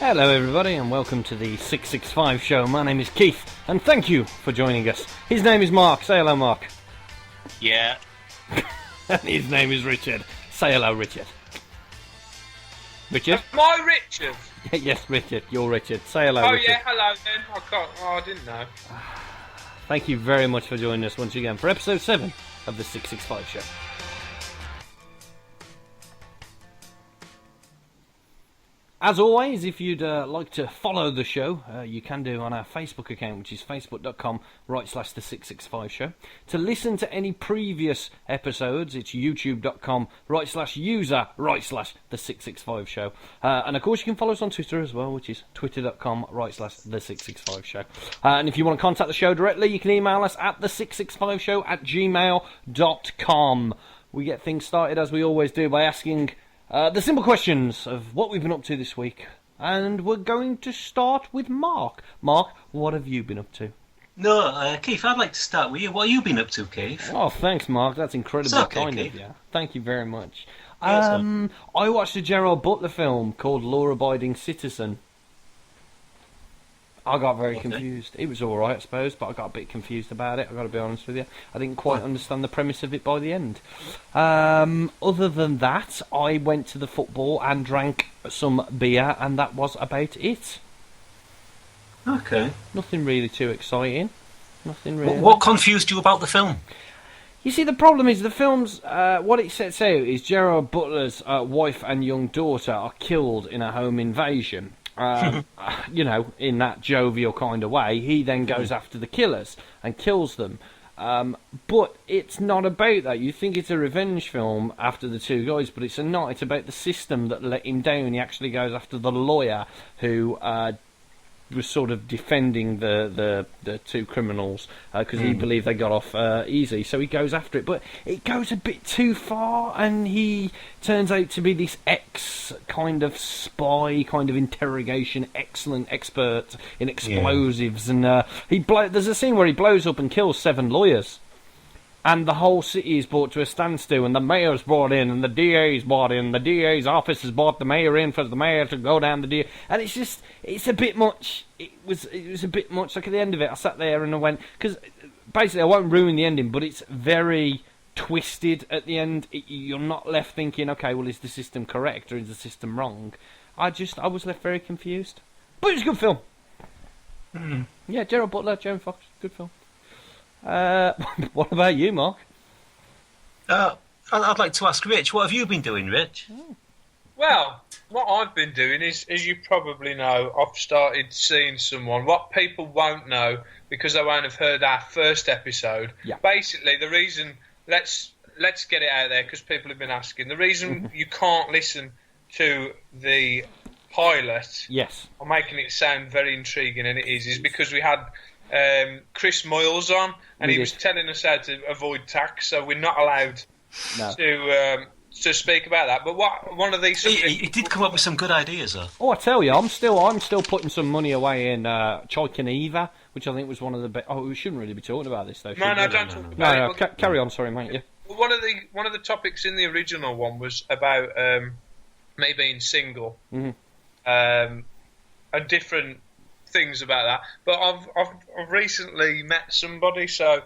Hello everybody and welcome to the 665 show. My name is Keith and thank you for joining us. His name is Mark. Say hello, Mark. Yeah. And his name is Richard. Say hello, Richard. Richard? Am I Richard? Yes, Richard. You're Richard. Say hello, Oh Richard. yeah, hello then. I didn't know. Thank you very much for joining us once again for episode 7 of the 665 show. As always, if you'd like to follow the show, you can do on our Facebook account, which is facebook.com/the665 show. To listen to any previous episodes, it's youtube.com/user/the665 show. And of course, you can follow us on Twitter as well, which is twitter.com/the665 show. And if you want to contact the show directly, you can email us at the665show@gmail.com. We get things started, as we always do, by asking the simple questions of what we've been up to this week. And we're going to start with Mark. Mark, what have you been up to? No, Keith, I'd like to start with you. What have you been up to, Keith? Oh, thanks, Mark. That's incredibly kind of you. Thank you very much. I watched a Gerard Butler film called Law-Abiding Citizen. I got very confused. It was alright, I suppose, but I got a bit confused about it, I've got to be honest with you. I didn't quite understand the premise of it by the end. Other than that, I went to the football and drank some beer, and that was about it. Okay. Nothing really too exciting. Nothing really. What confused you about the film? You see, the problem is the film's, what it sets out is Gerard Butler's wife and young daughter are killed in a home invasion. You know, in that jovial kind of way. He then goes after the killers and kills them. But it's not about that. You think it's a revenge film after the two guys, but it's not. It's about the system that let him down. He actually goes after the lawyer who was sort of defending the two criminals because he believed they got off easy, so he goes after it, but it goes a bit too far, and he turns out to be this kind of spy, kind of interrogation, excellent expert in explosives, and there's a scene where he blows up and kills 7 lawyers. And the whole city is brought to a standstill, and the mayor's brought in, and the DA's brought in, the DA's office has brought the mayor in for the mayor to go down the DA, and it's a bit much. It was a bit much. Like at the end of it, I sat there and I went, because basically I won't ruin the ending, but it's very twisted at the end. You're not left thinking, okay, well, is the system correct or is the system wrong? I was left very confused. But it was a good film. Yeah, Gerard Butler, Joan Fox, good film. What about you, Mark? I'd like to ask Rich, what have you been doing, Rich? Well, what I've been doing is, as you probably know, I've started seeing someone. What people won't know, because they won't have heard our first episode. Yeah. Basically, the reason, let's get it out there, because people have been asking. The reason you can't listen to the pilot, I'm making it sound very intriguing, and it is because we had Chris Moyles on, and he was telling us how to avoid tax, so we're not allowed to speak about that. But one of these he did come up with some good ideas, though. Oh, I tell you, I'm still putting some money away in Choikaneva, which I think was one of the best. Oh, we shouldn't really be talking about this, though. No, don't talk about it. Carry on, sorry, mate. Yeah. One of the topics in the original one was about me being single, and different things about that, but I've recently met somebody, so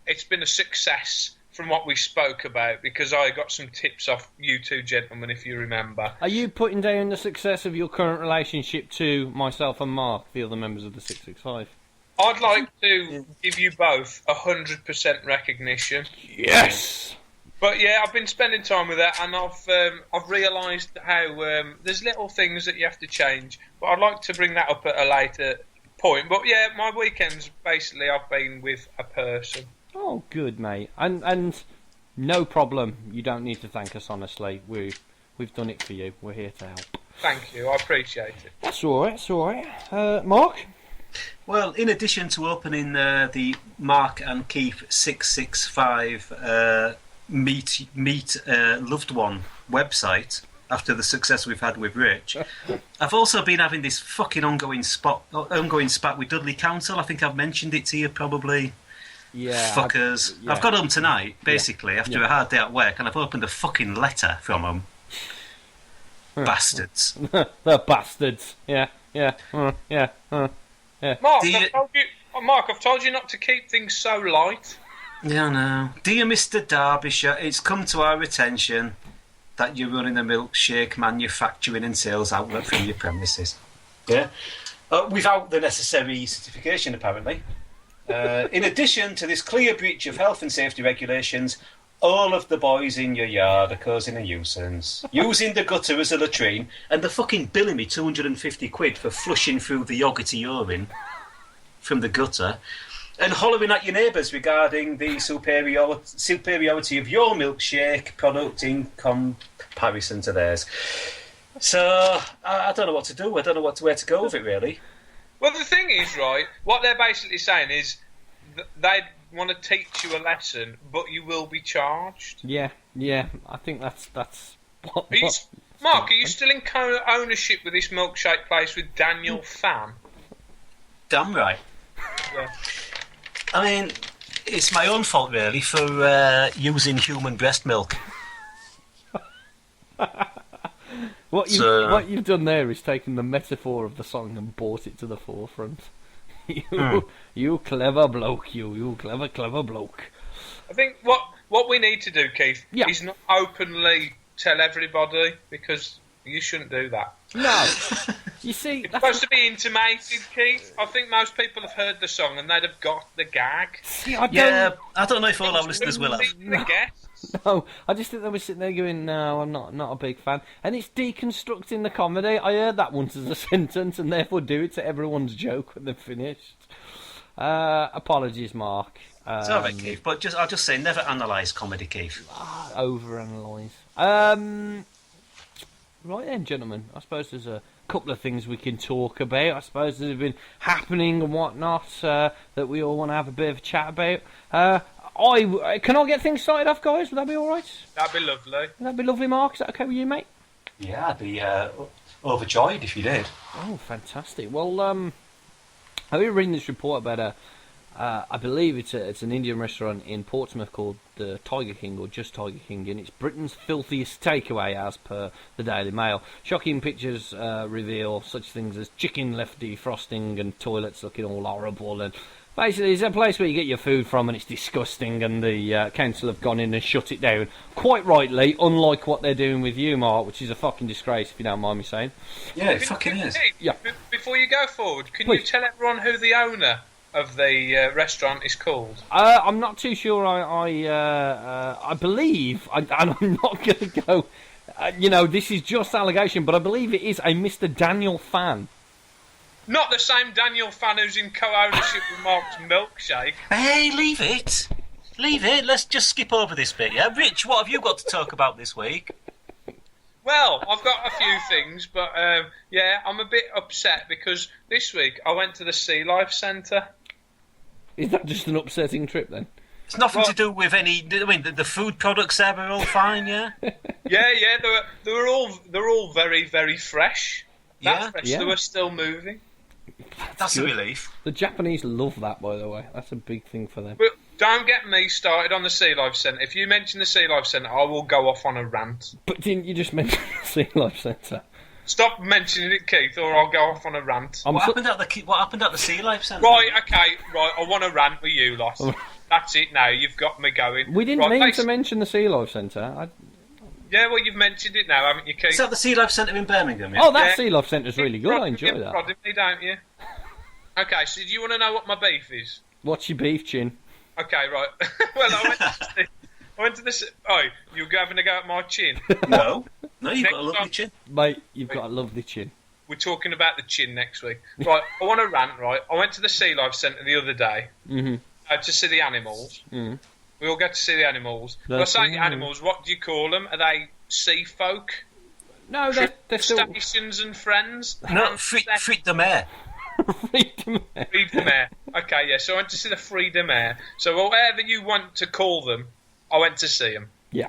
it's been a success from what we spoke about, because I got some tips off you two gentlemen, if you remember. Are you putting down the success of your current relationship to myself and Mark, the other members of the 665? I'd like to give you both 100% recognition. Yes! But yeah, I've been spending time with her, and I've realised how there's little things that you have to change. But I'd like to bring that up at a later point. But yeah, my weekends basically I've been with a person. Oh, good, mate. And no problem. You don't need to thank us. Honestly, we've done it for you. We're here to help. Thank you. I appreciate it. That's all right. That's all right. Mark. Well, in addition to opening the Mark and Keith 665. Meet loved one website after the success we've had with Rich. I've also been having this fucking ongoing spat with Dudley Council. I think I've mentioned it to you probably. Yeah. Fuckers. I've got home tonight, basically, after a hard day at work, and I've opened a fucking letter from them. Bastards. The bastards. Yeah. Yeah. Mark, I've told you not to keep things so light. Yeah, I know. Dear Mr. Derbyshire, it's come to our attention that you're running a milkshake manufacturing and sales outlet from your premises. Yeah? Without the necessary certification, apparently. In addition to this clear breach of health and safety regulations, all of the boys in your yard are causing a nuisance, using the gutter as a latrine, and they're fucking billing me 250 quid for flushing through the yoghurty urine from the gutter, and hollering at your neighbours regarding the superiority of your milkshake product in comparison to theirs. So, I don't know what to do. I don't know where to go with it, really. Well, the thing is, right, what they're basically saying is they want to teach you a lesson, but you will be charged. Yeah, I think that's what... Mark, are you still in ownership with this milkshake place with Daniel Fan? Damn right. Yeah. I mean, it's my own fault, really, for using human breast milk. What you've done there is taken the metaphor of the song and brought it to the forefront. You clever bloke, you clever bloke. I think what we need to do, Keith, is not openly tell everybody, because you shouldn't do that. No. You see, it's supposed to be intimated, Keith. I think most people have heard the song and they'd have got the gag. See, I don't know if all our listeners will have. No, I just think they were sitting there going, no, I'm not a big fan. And it's deconstructing the comedy. I heard that once as a sentence and therefore do it to everyone's joke when they're finished. Apologies, Mark. It's all right, Keith, but I'll just say, never analyse comedy, Keith. Overanalyse. Right then, gentlemen, I suppose there's a couple of things we can talk about. I suppose that have been happening and whatnot that we all want to have a bit of a chat about. Can I get things started off, guys? Would that be all right? That'd be lovely. That'd be lovely, Mark. Is that okay with you, mate? Yeah, I'd be overjoyed if you did. Oh, fantastic. Well, I've been reading this report about I believe it's an Indian restaurant in Portsmouth called the Tiger King, or just Tiger King, and it's Britain's filthiest takeaway, as per the Daily Mail. Shocking pictures reveal such things as chicken left defrosting and toilets looking all horrible, and basically it's a place where you get your food from and it's disgusting, and the council have gone in and shut it down, quite rightly, unlike what they're doing with you, Mark, which is a fucking disgrace, if you don't mind me saying. Yeah, it fucking is. Yeah. Before you go forward, can you tell everyone who the owner of the restaurant is called? I'm not too sure. I believe, and I'm not going to go. This is just allegation, but I believe it is a Mr. Daniel Fan. Not the same Daniel Fan who's in co-ownership with Mark's Milkshake. Hey, leave it. Let's just skip over this bit. Yeah, Rich, what have you got to talk about this week? Well, I've got a few things, but I'm a bit upset because this week I went to the Sea Life Centre. Is that just an upsetting trip then? It's nothing to do with any. I mean, the food products there were all fine, yeah. Yeah. They were all very, very fresh. Yeah. They were still moving. That's a relief. The Japanese love that, by the way. That's a big thing for them. But don't get me started on the Sea Life Centre. If you mention the Sea Life Centre, I will go off on a rant. But didn't you just mention the Sea Life Centre? Stop mentioning it, Keith, or I'll go off on a rant. What happened at the Sea Life Centre? Right, I want to rant with you, lot. That's it now, you've got me going. We didn't mean to mention the Sea Life Centre. Yeah, well, you've mentioned it now, haven't you, Keith? Is that the Sea Life Centre in Birmingham? Yeah? Oh, that Sea Life Centre's really good. I enjoy that. Prodding me, don't you? Okay, so do you want to know what my beef is? What's your beef, Chin? Okay, right. Well, I went to the... Oh, you're having a go at my chin? No, you've got a lovely chin. Mate, you've got a lovely chin. We're talking about the chin next week. Right, I want to rant, right? I went to the Sea Life Centre the other day to see the animals. Mm. We all get to see the animals. When I say animals, what do you call them? Are they sea folk? No, they're still... Stations and friends? No, frites de mer. Freedom Air. Okay, yeah, so I went to see the Freedom Air. So whatever you want to call them, I went to see them. Yeah.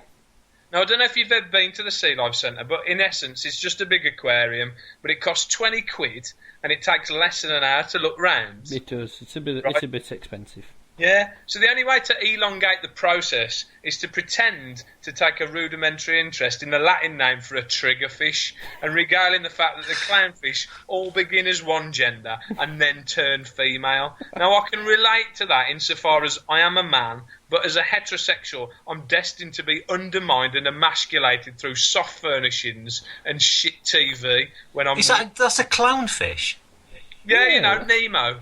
Now, I don't know if you've ever been to the Sea Life Centre, but in essence, it's just a big aquarium, but it costs 20 quid, and it takes less than an hour to look round. It does. It's a bit expensive. Yeah, so the only way to elongate the process is to pretend to take a rudimentary interest in the Latin name for a triggerfish and regaling the fact that the clownfish all begin as one gender and then turn female. Now, I can relate to that insofar as I am a man, but as a heterosexual, I'm destined to be undermined and emasculated through soft furnishings and shit TV when I'm... That's a clownfish? Yeah, you know, Nemo.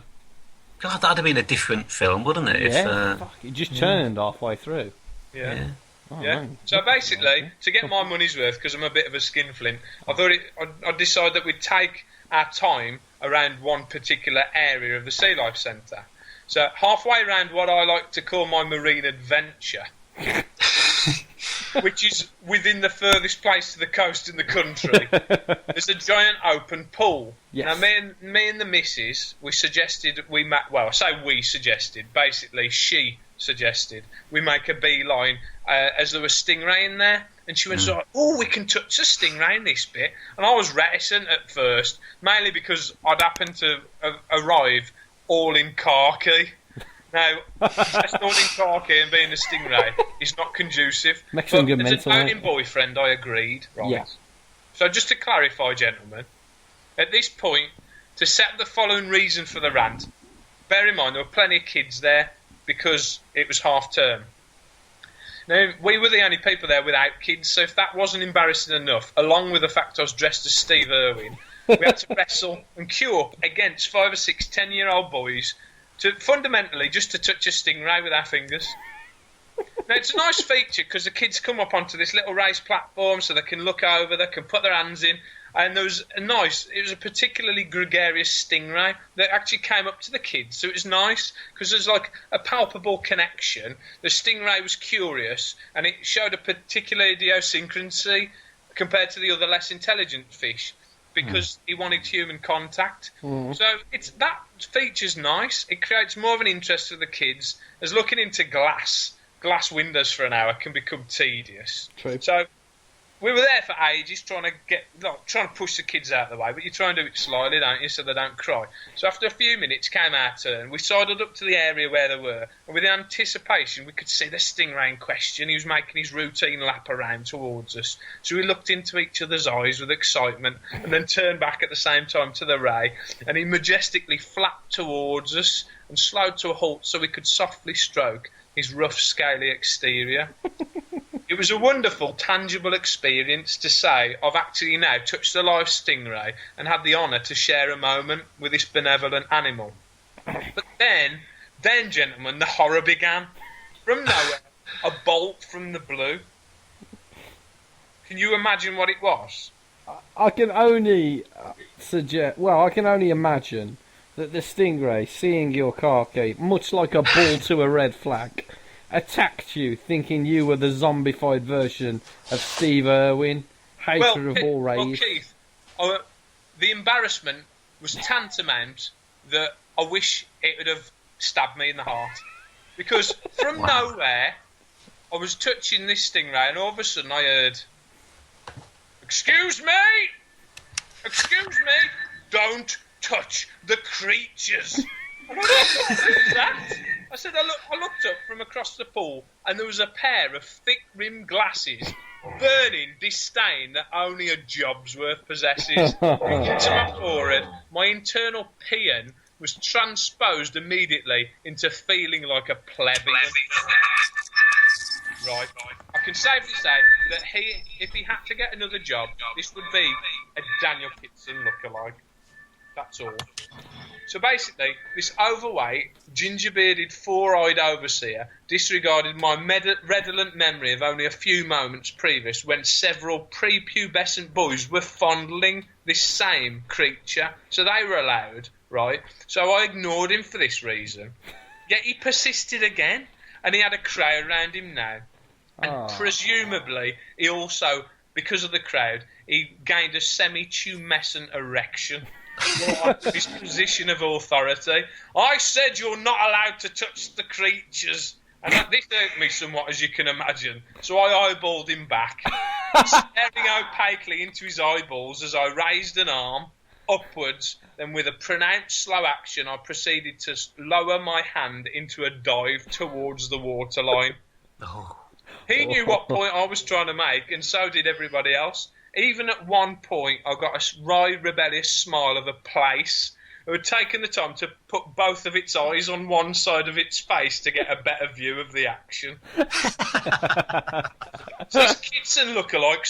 God, that'd have been a different film, wouldn't it? Yeah, fuck, it just turned halfway through. Yeah. Oh, yeah. man. So basically, to get my money's worth, because I'm a bit of a skinflint, I decided that we'd take our time around one particular area of the Sea Life Centre. So halfway around what I like to call my marine adventure, which is within the furthest place to the coast in the country, there's a giant open pool. Yes. Now, me and the missus, we suggested I say we suggested, basically she suggested we make a beeline as there was stingray in there, and she went like, "Oh, we can touch the stingray in this bit," and I was reticent at first, mainly because I'd happened to arrive all in khaki. Now, just all in khaki and being a stingray is not conducive. Makes some good as mental, a doubting boyfriend, I agreed. Right. Yeah. So just to clarify, gentlemen, at this point, to set the following reason for the rant, bear in mind there were plenty of kids there because it was half term. Now, we were the only people there without kids, so if that wasn't embarrassing enough, along with the fact I was dressed as Steve Irwin, we had to wrestle and queue up against 5 or 6 10-year-old boys to fundamentally just to touch a stingray with our fingers. Now, it's a nice feature because the kids come up onto this little raised platform so they can look over, they can put their hands in, and it was a particularly gregarious stingray that actually came up to the kids, so it was nice because there's like a palpable connection. The stingray was curious and it showed a particular idiosyncrasy compared to the other less intelligent fish because he wanted human contact. So that feature's nice. It creates more of an interest for the kids as looking into glass windows for an hour can become tedious. True. So we were there for ages trying to push the kids out of the way, but you try and do it slyly, don't you, so they don't cry. So after a few minutes came our turn. We sidled up to the area where they were, and with the anticipation we could see the stingray in question. He was making his routine lap around towards us. So we looked into each other's eyes with excitement and then turned back at the same time to the ray, and he majestically flapped towards us and slowed to a halt so we could softly stroke his rough, scaly exterior. It was a wonderful, tangible experience to say I've actually now touched a live stingray and had the honour to share a moment with this benevolent animal. But then, gentlemen, the horror began. From nowhere, a bolt from the blue. Can you imagine what it was? I can only I can only imagine that the stingray, seeing your khaki, much like a bull to a red flag, attacked you thinking you were the zombified version of Steve Irwin, hater of all race. Well, Keith, the embarrassment was tantamount that I wish it would have stabbed me in the heart. Because from nowhere, I was touching this stingray and all of a sudden I heard, "Excuse me! Excuse me! Don't touch the creatures!" And I thought, "What's that?" I said, I looked up from across the pool and there was a pair of thick-rimmed glasses burning disdain that only a job's worth possesses. To my forehead, my internal paean was transposed immediately into feeling like a plebeian. Right. I can safely say that if he had to get another job, this would be a Daniel Kitson lookalike. That's all. So basically, this overweight, ginger-bearded, four-eyed overseer disregarded my redolent memory of only a few moments previous when several prepubescent boys were fondling this same creature. So they were allowed, right? So I ignored him for this reason. Yet he persisted again, and he had a crowd around him now. And presumably, he also, because of the crowd, he gained a semi-tumescent erection. His position of authority. "I said you're not allowed to touch the creatures." And this hurt me somewhat, as you can imagine. So I eyeballed him back, staring opaquely into his eyeballs as I raised an arm, upwards. Then with a pronounced slow action, I proceeded to lower my hand into a dive towards the waterline. Oh. He knew what point I was trying to make, and so did everybody else. Even at one point, I got a wry, rebellious smile of a place who had taken the time to put both of its eyes on one side of its face to get a better view of the action. So this Kitson lookalike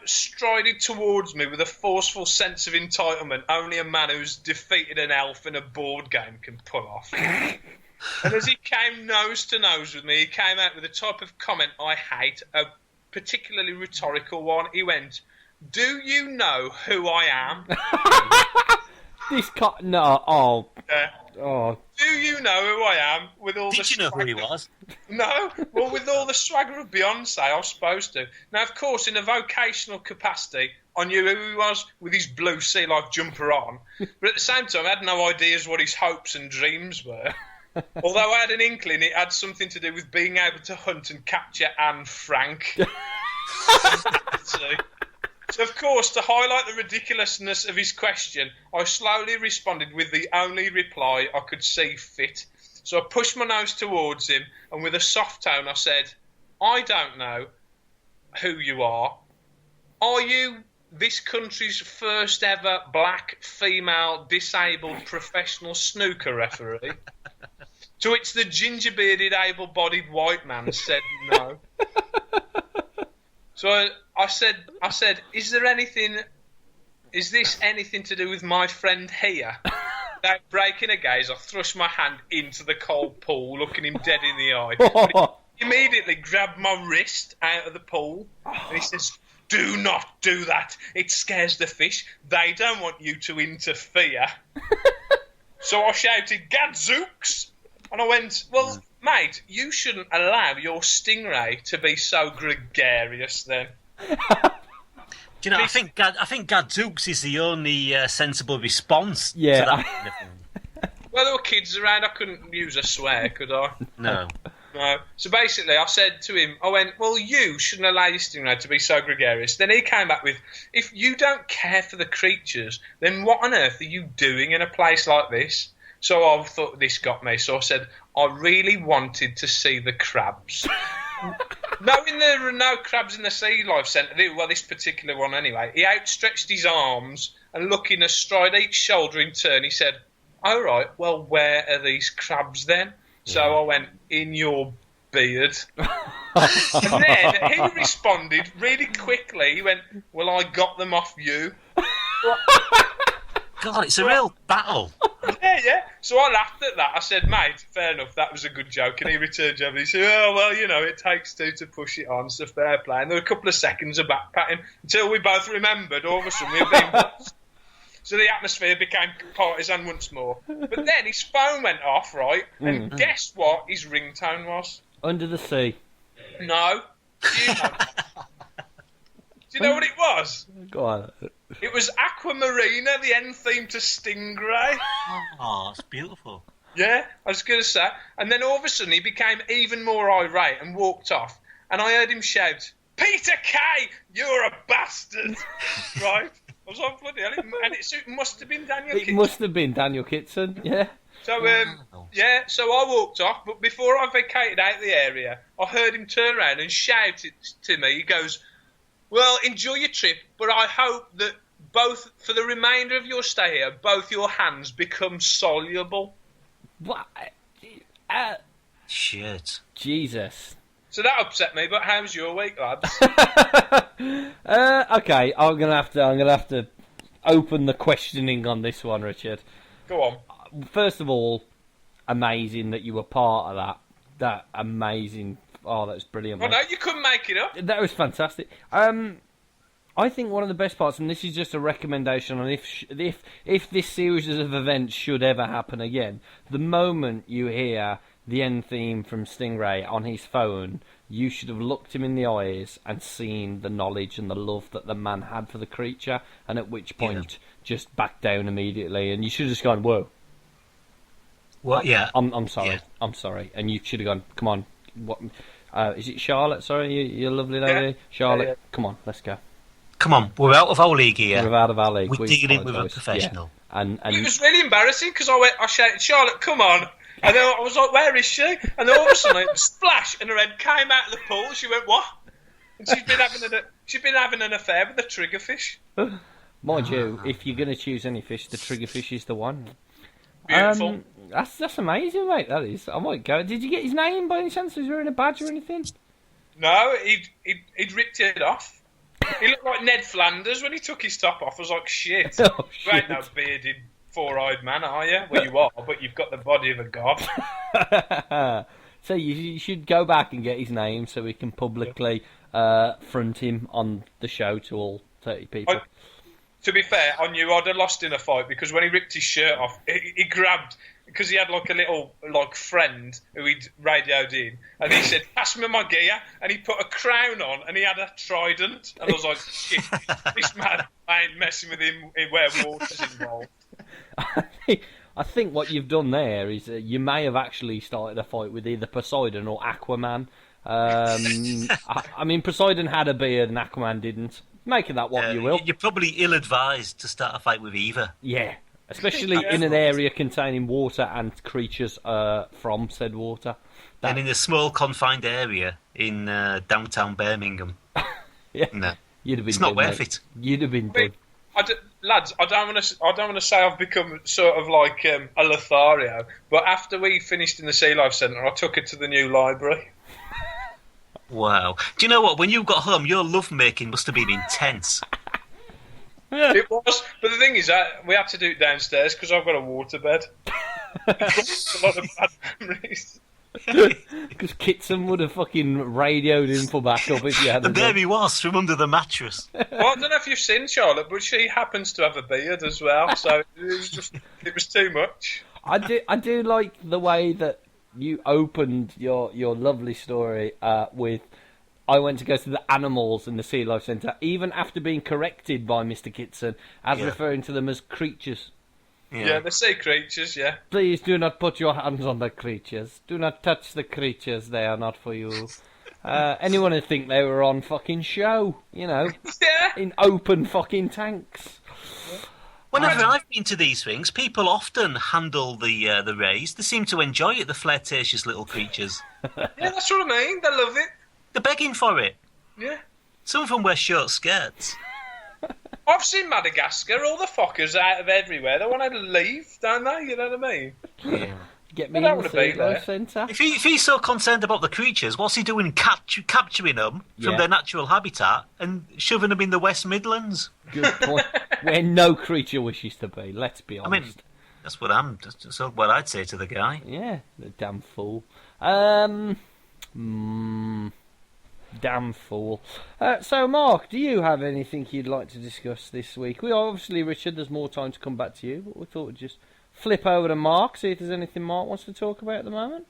strided towards me with a forceful sense of entitlement only a man who's defeated an elf in a board game can pull off. And as he came nose to nose with me, he came out with a type of comment I hate, a particularly rhetorical one. He went, "Do you know who I am?" No. Yeah. Oh. Do you know who I am? With all Did you know who he was? No. Well, with all the swagger of Beyonce, I was supposed to. Now, of course, in a vocational capacity, I knew who he was with his blue sea life jumper on. But at the same time, I had no ideas what his hopes and dreams were. Although I had an inkling it had something to do with being able to hunt and capture Anne Frank. So, of course, to highlight the ridiculousness of his question, I slowly responded with the only reply I could see fit. So I pushed my nose towards him, and with a soft tone I said, "I don't know who you are. Are you this country's first ever black, female, disabled professional snooker referee?" To which the ginger-bearded, able-bodied white man said no. So I said, "Is this anything to do with my friend here?" Without breaking a gaze, I thrust my hand into the cold pool, looking him dead in the eye. But he immediately grabbed my wrist out of the pool, and he says, "Do not do that. It scares the fish. They don't want you to interfere." So I shouted, "Gadzooks!" And I went, "Well, mate, you shouldn't allow your stingray to be so gregarious then." Do you know, I think Gadzooks is the only sensible response to Yeah. that kind of thing. Well, there were kids around. I couldn't use a swear, could I? No. No. So basically, I said to him, I went, "Well, you shouldn't allow your stingray to be so gregarious." Then he came back with, "If you don't care for the creatures, then what on earth are you doing in a place like this?" So I thought this got me. So I said, "I really wanted to see the crabs." Knowing there were no crabs in the Sea Life Centre, well, this particular one anyway, he outstretched his arms and looking astride each shoulder in turn, he said, "All right, well, where are these crabs then?" So I went, "In your beard." And then he responded really quickly. He went, "Well, I got them off you." God, it's a real battle. Yeah. So I laughed at that. I said, "Mate, fair enough, that was a good joke." And he returned over. He said, "Oh, well, you know, it takes two to push it on, so fair play." And there were a couple of seconds of backpatting until we both remembered all of a sudden we had been watched. So the atmosphere became partisan once more. But then his phone went off, right? And guess what his ringtone was? Under the Sea. No. Do you know what it was? Go on. It was Aquamarina, the end theme to Stingray. Oh, it's beautiful. Yeah, I was going to say. And then all of a sudden he became even more irate and walked off. And I heard him shout, "Peter Kay, you're a bastard!" Right? I was like, bloody hell. And it must have been Daniel Kitson. It must have been Daniel Kitson, yeah. So, so I walked off. But before I vacated out the area, I heard him turn around and shout to me. He goes, "Well, enjoy your trip, but I hope that both, for the remainder of your stay here, both your hands become soluble." What? Shit. Jesus. So that upset me, but how's your week, lads? Okay, I'm gonna have to open the questioning on this one, Richard. Go on. First of all, amazing that you were part of that. That amazing. Oh, that's brilliant. Well, no, you couldn't make it up. That was fantastic. I think one of the best parts, and this is just a recommendation on if this series of events should ever happen again, the moment you hear the end theme from Stingray on his phone, you should have looked him in the eyes and seen the knowledge and the love that the man had for the creature, and at which point just backed down immediately, and you should have just gone, "Whoa." What? Yeah. I'm sorry. Yeah. I'm sorry. And you should have gone, "Come on. What? Is it Charlotte? Sorry, your lovely lady, Charlotte. Yeah. Come on, let's go." come on, we're out of our league here. We're out of our league. We're digging in with a professional. Yeah. And it was really embarrassing because I shouted, Charlotte, come on. And then I was like, where is she? And then all of a sudden, splash, and her head came out of the pool. She went, what? And she'd been having an affair with the triggerfish. Mind you, if you're going to choose any fish, the triggerfish is the one. Beautiful. That's amazing, mate. That is. I might go. Did you get his name by any chance? Was he wearing a badge or anything? No, he'd ripped it off. He looked like Ned Flanders when he took his top off. I was like, shit. Oh, You ain't no bearded, four-eyed man, are you? Well, you are, but you've got the body of a god. So you should go back and get his name so we can publicly front him on the show to all 30 people. To be fair, I knew I'd have lost in a fight because when he ripped his shirt off, he grabbed, because he had like a little friend who he'd radioed in, and he said, pass me my gear, and he put a crown on, and he had a trident, and I was like, shit, this man, I ain't messing with him where water's involved. I think what you've done there is you may have actually started a fight with either Poseidon or Aquaman. I mean, Poseidon had a beard and Aquaman didn't. Make of that what you will. You're probably ill-advised to start a fight with either. Yeah, especially in an area containing water and creatures from said water. And in a small confined area in downtown Birmingham. Yeah, no, you'd have been. It's not worth it. You'd have been done. Lads, I don't want to say I've become sort of like a Lothario, but after we finished in the Sea Life Centre, I took it to the new library. Wow. Do you know what? When you got home, your lovemaking must have been intense. It was, but the thing is that we had to do it downstairs because I've got a waterbed. It's a lot of bad memories. Because Kitson would have fucking radioed in for backup if you had. And there he was, from under the mattress. Well, I don't know if you've seen Charlotte, but she happens to have a beard as well, so it was too much. I do like the way that you opened your lovely story with, I went to go to the animals in the Sea Life Centre, even after being corrected by Mr. Kitson as referring to them as creatures. Yeah, the sea creatures, yeah. Please do not put your hands on the creatures. Do not touch the creatures, they are not for you. Anyone would think they were on fucking show, you know, in open fucking tanks. Whenever I've been to these things, people often handle the rays. They seem to enjoy it, the flirtatious little creatures. Yeah, that's what I mean. They love it. They're begging for it. Yeah. Some of them wear short skirts. I've seen Madagascar. All the fuckers out of everywhere. They want to leave, don't they? You know what I mean? Yeah. Get me in the Sea Life Centre. If he's so concerned about the creatures, what's he doing capturing them from their natural habitat and shoving them in the West Midlands? Good point. Where no creature wishes to be, let's be honest. I mean, that's what I'd say to the guy. Yeah, the damn fool. Damn fool. So, Mark, do you have anything you'd like to discuss this week? We obviously, Richard, there's more time to come back to you, but we thought we'd just flip over to Mark, see if there's anything Mark wants to talk about at the moment.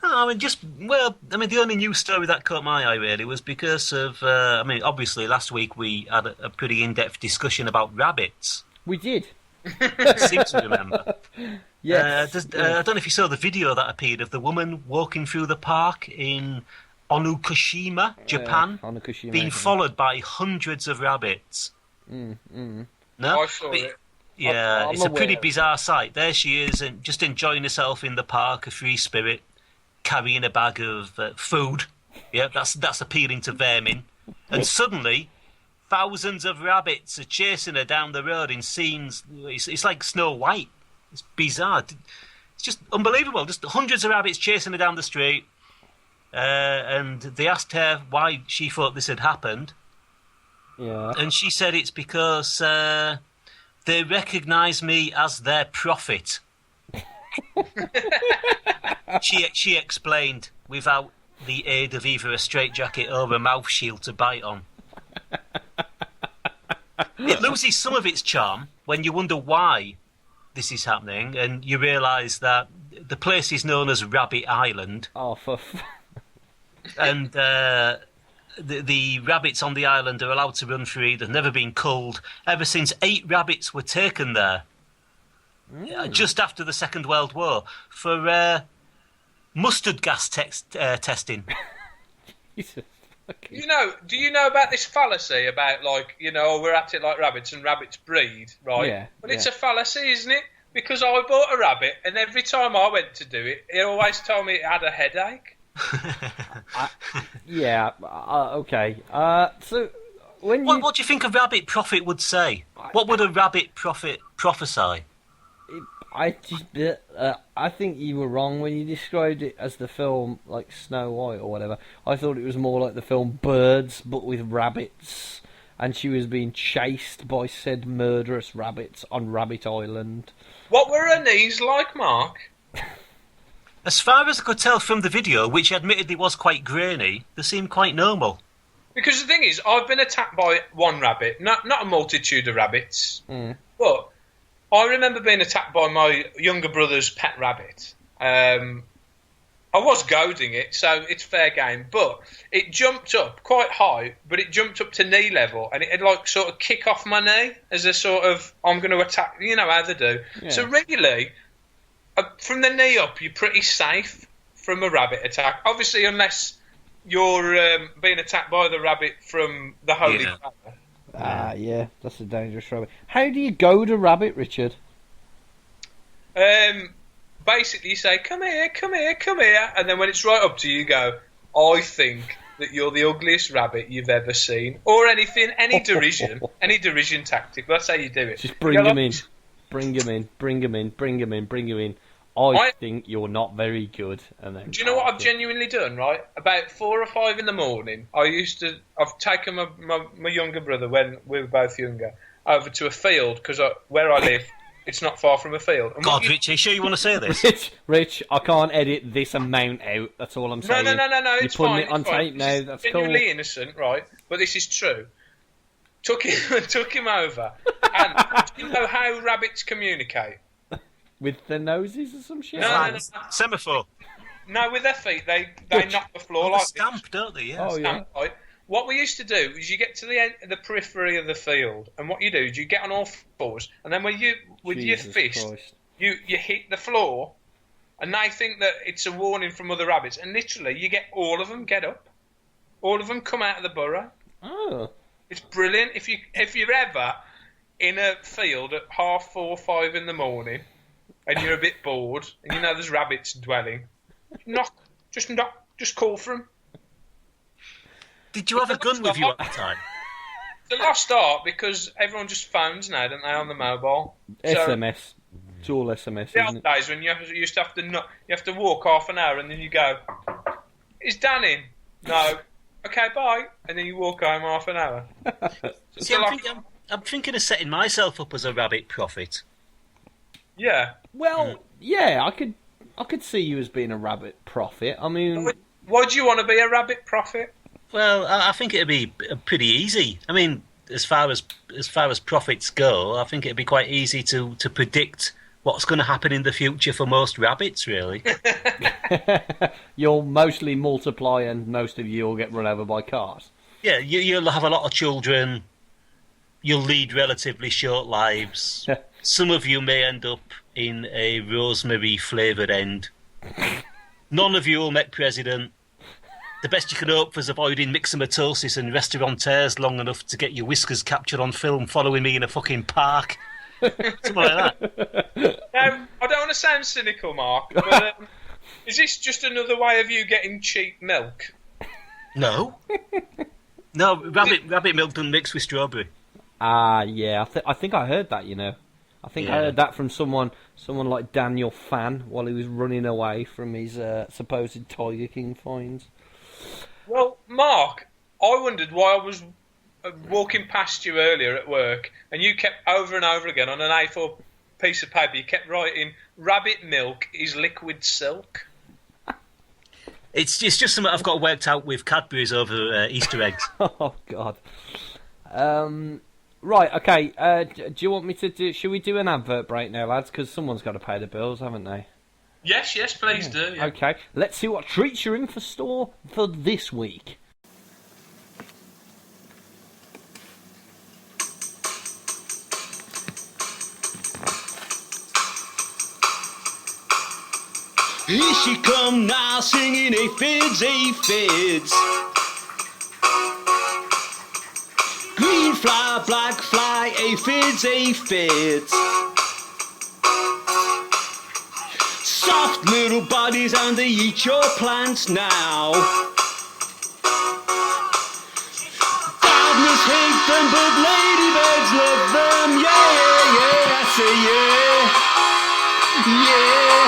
The only news story that caught my eye really was because of, obviously last week we had a pretty in-depth discussion about rabbits. We did. I seem to remember. Yes. I don't know if you saw the video that appeared of the woman walking through the park in Onukushima, Japan, being followed by hundreds of rabbits. No? I saw it. Yeah, it's a pretty bizarre sight. There she is, and just enjoying herself in the park, a free spirit, carrying a bag of food. Yeah, that's appealing to vermin. And suddenly, thousands of rabbits are chasing her down the road in scenes. It's like Snow White. It's bizarre. It's just unbelievable. Just hundreds of rabbits chasing her down the street. And they asked her why she thought this had happened. Yeah. And she said it's because they recognise me as their prophet. She explained without the aid of either a straitjacket or a mouth shield to bite on. It loses some of its charm when you wonder why this is happening, and you realise that the place is known as Rabbit Island. Oh, and the rabbits on the island are allowed to run free. They've never been culled ever since 8 rabbits were taken there just after the Second World War for mustard gas testing. Okay. Do you know about this fallacy about, like, we're at it like rabbits and rabbits breed, right? Yeah, But it's a fallacy, isn't it? Because I bought a rabbit, and every time I went to do it, it always told me it had a headache. Okay. So when What do you think a rabbit prophet would say? What would a rabbit prophet prophesy? I think you were wrong when you described it as the film like Snow White or whatever. I thought it was more like the film Birds, but with rabbits, and she was being chased by said murderous rabbits on Rabbit Island. What were her knees like, Mark? As far as I could tell from the video, which admittedly was quite grainy, they seemed quite normal. Because the thing is, I've been attacked by one rabbit, not a multitude of rabbits, but I remember being attacked by my younger brother's pet rabbit. I was goading it, so it's fair game, but it jumped up quite high, but it jumped up to knee level, and it had like sort of kick off my knee as a sort of, I'm going to attack, you know how they do. Yeah. So really, from the knee up, you're pretty safe from a rabbit attack. Obviously, unless you're being attacked by the rabbit from the Holy Father. Yeah, that's a dangerous rabbit. How do you goad a rabbit, Richard? Basically, you say, come here, come here, come here, and then when it's right up to you, you go, I think that you're the ugliest rabbit you've ever seen, or anything, any derision tactic. That's how you do it. Just bring him in. Bring him in, bring him in, bring him in, bring him in. I think you're not very good. And then do you know what I've genuinely done, right? About 4 or 5 in the morning, I've taken my younger brother, when we were both younger, over to a field, because where I live, it's not far from a field. And God, Rich, are you sure you want to say this? Rich, I can't edit this amount out, that's all I'm saying. No, You're putting it on tape now, that's cool. Genuinely innocent, right? But this is true. Took him over. And do you know how rabbits communicate? With their noses or some shit? No. Semaphore. No, with their feet. They knock the floor like stamp, this. Don't they? Yes. Oh, yeah. Stamp, right? What we used to do is you get to the periphery of the field, and what you do is you get on all fours, and then with your fist, you hit the floor, and they think that it's a warning from other rabbits, and literally you get all of them get up, all of them come out of the burrow. Oh, it's brilliant. If you're ever in a field at 4:30, 5 in the morning, and you're a bit bored, and you know there's rabbits dwelling, just call for them. Did you have a gun with you at the time? It's a lost art because everyone just phones now, don't they, on the mobile? SMS. It's all SMS, the isn't old it? days when you used to have to walk half an hour and then you go, is Dan in? No. Okay, bye. And then you walk home half an hour. See, I'm thinking of setting myself up as a rabbit prophet. Yeah. Well, yeah, I could see you as being a rabbit prophet. I mean, why do you want to be a rabbit prophet? Well, I think it'd be pretty easy. I mean, as far as prophets go, I think it'd be quite easy to predict what's going to happen in the future for most rabbits, really. You'll mostly multiply, and most of you will get run over by cars. Yeah, you'll have a lot of children. You'll lead relatively short lives. Some of you may end up in a rosemary-flavoured end. None of you will make president. The best you can hope for is avoiding myxomatosis and restaurateurs long enough to get your whiskers captured on film following me in a fucking park. Something like that. I don't want to sound cynical, Mark, but is this just another way of you getting cheap milk? No. No, rabbit milk doesn't mix with strawberry. Yeah, I think I heard that, I think I heard that from someone like Daniel Fan while he was running away from his supposed Tiger King finds. Well, Mark, I wondered why I was walking past you earlier at work, and you kept over and over again on an A4 piece of paper, you kept writing, rabbit milk is liquid silk. It's just something I've got worked out with Cadbury's over Easter eggs. Oh, God. Right, okay, do you want me to do... Should we do an advert break now, lads? Because someone's got to pay the bills, haven't they? Yes, please do. Yeah. Okay, let's see what treats you're in for store for this week. Here she come now, singing aphids, aphids. fly, black fly, aphids, aphids. Soft little bodies and they eat your plants now. Gardeners hate them, but ladybirds love them. Yeah, yeah, yeah, I say yeah. Yeah,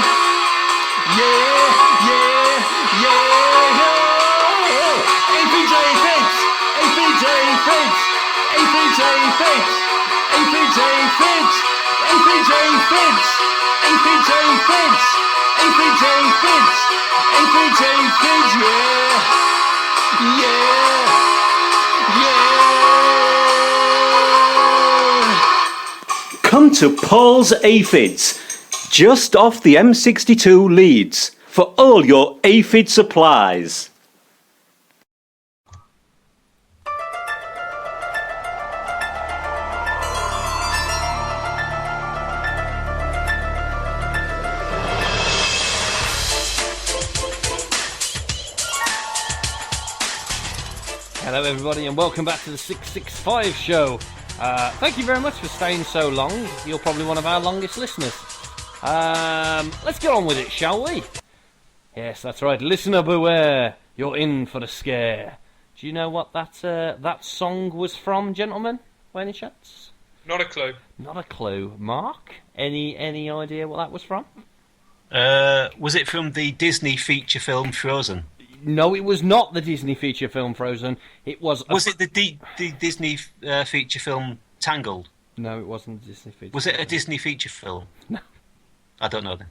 yeah, yeah, yeah. Aphids, aphids, aphids, aphids, aphids, aphids, aphids, aphids, aphids, aphids, aphids, aphids. Aphids, aphids, aphids, aphids, yeah, yeah, yeah. Come to Paul's Aphids, just off the M62 Leeds, for all your aphid supplies. Hello everybody and welcome back to the 665 show. Thank you very much for staying so long. You're probably one of our longest listeners. Let's get on with it, shall we? Yes, that's right. Listener beware, you're in for a scare. Do you know what that song was from, gentlemen? By any chance? Not a clue. Not a clue. Mark? Any idea what that was from? Was it from the Disney feature film Frozen? No, it was not the Disney feature film Frozen. It was. Was it the Disney feature film Tangled? No, it wasn't a Disney feature. Was it a Disney feature film? No. I don't know then.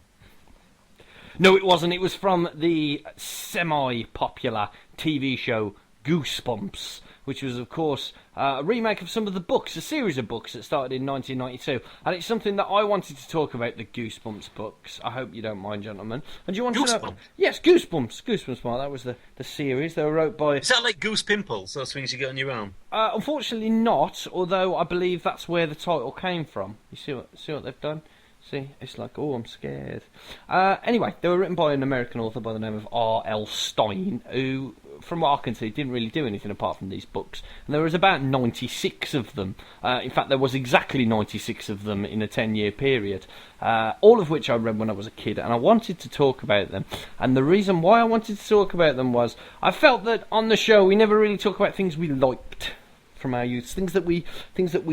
No, it wasn't. It was from the semi-popular TV show Goosebumps, which was, of course, a remake of some of the books, a series of books that started in 1992. And it's something that I wanted to talk about, the Goosebumps books. I hope you don't mind, gentlemen. And do you want to know? Yes, Goosebumps. Goosebumps, Mark. That was the series. They were wrote by... Is that like Goose Pimples, those things you get on your arm? Unfortunately not, although I believe that's where the title came from. You see what they've done? See, it's like, oh, I'm scared. Anyway, they were written by an American author by the name of R.L. Stine, who, from what I can see, didn't really do anything apart from these books. And there was about 96 of them. In fact, there was exactly 96 of them in a 10-year period, all of which I read when I was a kid, and I wanted to talk about them. And the reason why I wanted to talk about them was I felt that on the show we never really talk about things we liked from our youth, things that we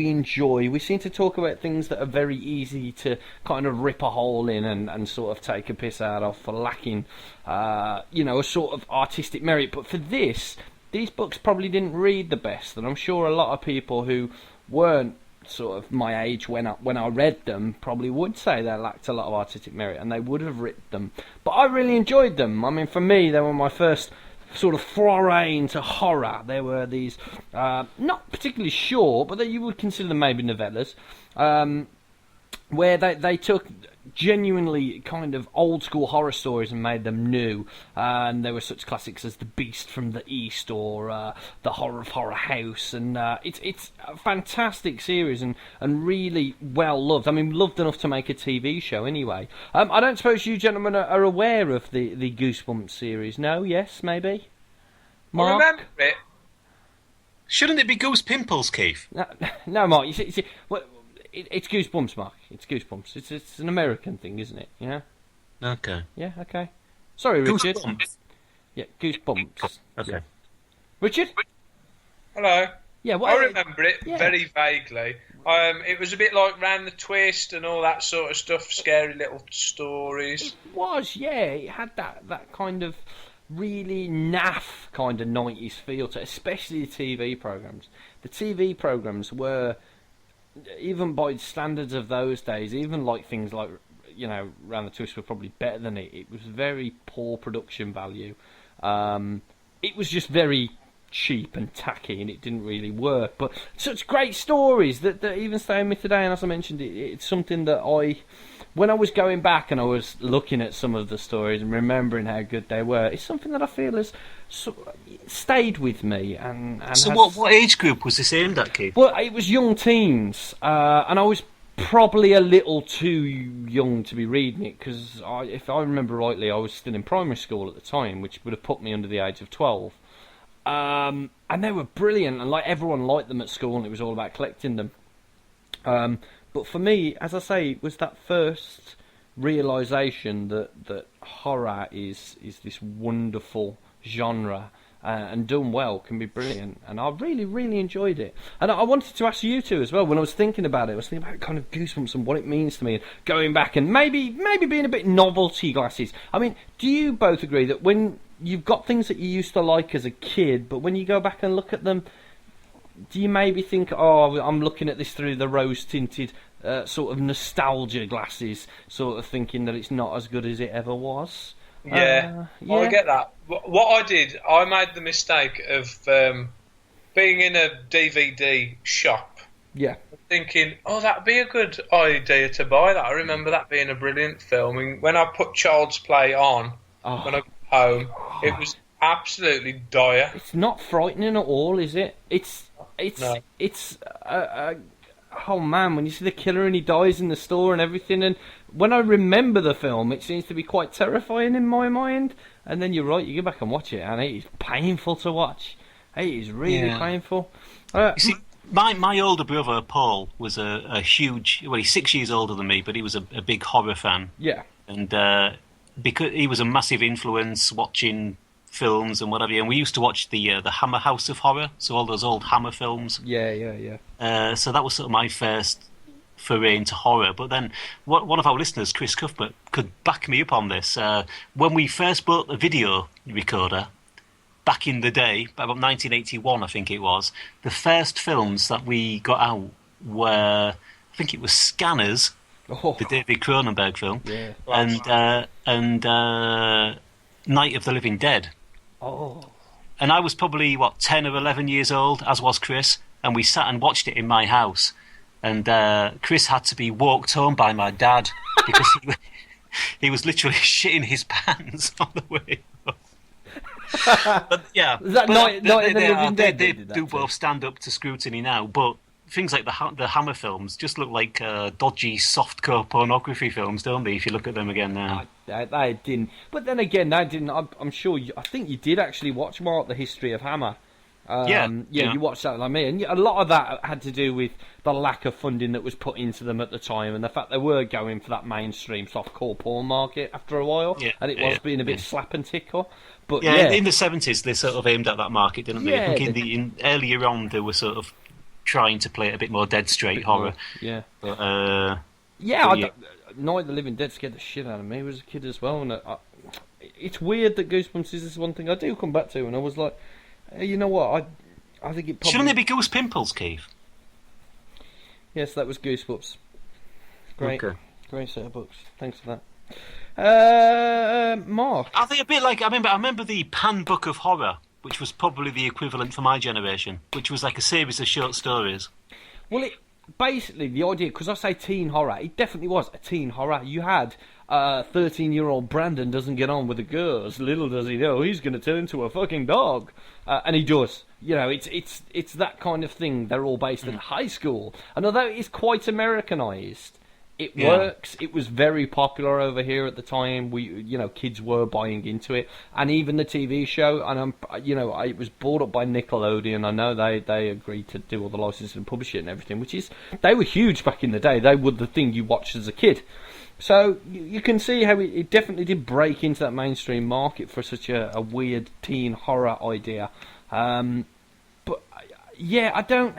enjoy. We seem to talk about things that are very easy to kind of rip a hole in and sort of take a piss out of for lacking, a sort of artistic merit. But for these books probably didn't read the best, and I'm sure a lot of people who weren't sort of my age when I read them probably would say they lacked a lot of artistic merit, and they would have ripped them. But I really enjoyed them. I mean, for me, they were my first sort of foray into horror. There were these, not particularly short, but that you would consider them maybe novellas, where they took genuinely kind of old school horror stories and made them new. And there were such classics as The Beast from the East or The Horror of Horror House, and it's a fantastic series and really well loved. I mean, loved enough to make a TV show anyway. I don't suppose you gentlemen are aware of the Goosebumps series? No? Yes? Maybe? Mark? I remember it. Shouldn't it be Goose Pimples, Keith? No, Mark. You see it's Goosebumps, Mark. It's Goosebumps. It's an American thing, isn't it? Yeah. Okay. Yeah. Okay. Sorry, Richard. Goosebumps. Yeah, Goosebumps. Okay. Yeah. Richard. Hello. Yeah. I remember it very vaguely. It was a bit like Round the Twist and all that sort of stuff. Scary little stories. It was. Yeah. It had that kind of really naff kind of 90s feel to it, especially the TV programs. The TV programs were, even by standards of those days, even like things like, Round the Twist were probably better than it. It was very poor production value. It was just very cheap and tacky, and it didn't really work. But such great stories that even stay with me today. And as I mentioned, it's something that when I was going back and I was looking at some of the stories and remembering how good they were, it's something that I feel has stayed with me. And so what age group was this aimed at, Keith? Well, it was young teens, and I was probably a little too young to be reading it, because if I remember rightly, I was still in primary school at the time, which would have put me under the age of 12. And they were brilliant, and like everyone liked them at school, and it was all about collecting them. But for me, as I say, it was that first realization that horror is this wonderful genre, and done well can be brilliant. And I really, really enjoyed it. And I wanted to ask you two as well. When I was thinking about it, I was thinking about kind of Goosebumps and what it means to me, and going back and maybe being a bit novelty glasses. I mean, do you both agree that when you've got things that you used to like as a kid, but when you go back and look at them, do you maybe think, oh, I'm looking at this through the rose-tinted sort of nostalgia glasses, sort of thinking that it's not as good as it ever was? Yeah, I get that. What I did, I made the mistake of being in a DVD shop. Yeah. Thinking, oh, that'd be a good idea to buy that. I remember that being a brilliant film. And when I put Child's Play on, when I got home, it was absolutely dire. It's not frightening at all, is it? No. Oh man, when you see the killer and he dies in the store and everything, and when I remember the film, it seems to be quite terrifying in my mind. And then you're right, you go back and watch it, and it is painful to watch. It is really painful. You see, my older brother Paul was a huge. Well, he's 6 years older than me, but he was a big horror fan. Yeah, and because he was a massive influence watching films and whatever, and we used to watch the Hammer House of Horror, so all those old Hammer films. Yeah. So that was sort of my first foray into horror. But then one of our listeners, Chris Cuthbert, could back me up on this. When we first bought the video recorder back in the day, about 1981 I think it was, the first films that we got out were, I think it was Scanners, the David Cronenberg film, and Night of the Living Dead. And I was probably 10 or 11 years old, as was Chris, and we sat and watched it in my house. And Chris had to be walked home by my dad because he was literally shitting his pants on the way home. But yeah, is that Night of the Living Dead? They do both stand up to scrutiny now, but things like the Hammer films just look like dodgy softcore pornography films, don't they? If you look at them again now. They didn't. But then again, they didn't. I'm sure. I think you did actually watch Mark, the History of Hammer. You watched that like me, and a lot of that had to do with the lack of funding that was put into them at the time, and the fact they were going for that mainstream softcore porn market after a while, and it was being a bit slap and tickle. But in the 70s they sort of aimed at that market, didn't they? I think earlier on they were sort of trying to play it a bit more dead straight horror. But, Night of the Living Dead scared the shit out of me as a kid as well, and it's weird that Goosebumps is this one thing I do come back to, and I was like, you know what, I think it probably... Shouldn't it be Goose Pimples, Keith? Yes, that was Goosebumps. Great set of books. Thanks for that. Mark, are they a bit like... I remember the Pan Book of Horror, which was probably the equivalent for my generation, which was like a series of short stories. Well, basically the idea, because I say teen horror, it definitely was a teen horror. You had 13-year-old Brandon doesn't get on with the girls. Little does he know he's going to turn into a fucking dog, and he does. You know, it's that kind of thing. They're all based in high school, and although it is quite Americanized, it works. It was very popular over here at the time. Kids were buying into it, and even the TV show. And it was bought up by Nickelodeon. I know they agreed to do all the licensing and publish it and everything, which is, they were huge back in the day. They were the thing you watched as a kid. So you can see how it definitely did break into that mainstream market for such a weird teen horror idea. I don't...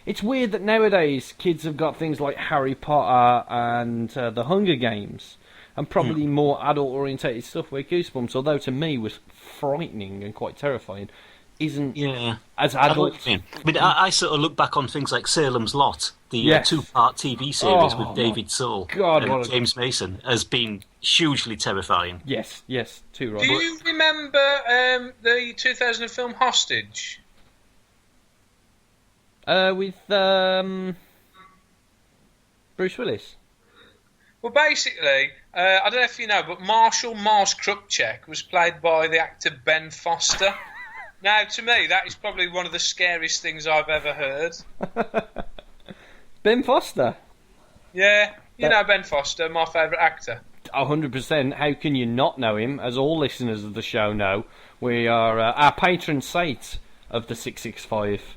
It's weird that nowadays kids have got things like Harry Potter and the Hunger Games, and probably more adult-orientated stuff, where Goosebumps, although to me was frightening and quite terrifying, isn't as adult. I sort of look back on things like Salem's Lot, the two-part TV series with David Soul and James Mason, as being hugely terrifying. Yes, too right. Do you remember the 2000 film Hostage? With Bruce Willis. Well, basically, I don't know if you know, but Marshall Mars Krupchek was played by the actor Ben Foster. Now, to me, that is probably one of the scariest things I've ever heard. Ben Foster? Yeah, you know Ben Foster, my favourite actor. 100%. How can you not know him? As all listeners of the show know, we are our patron saint of the 665,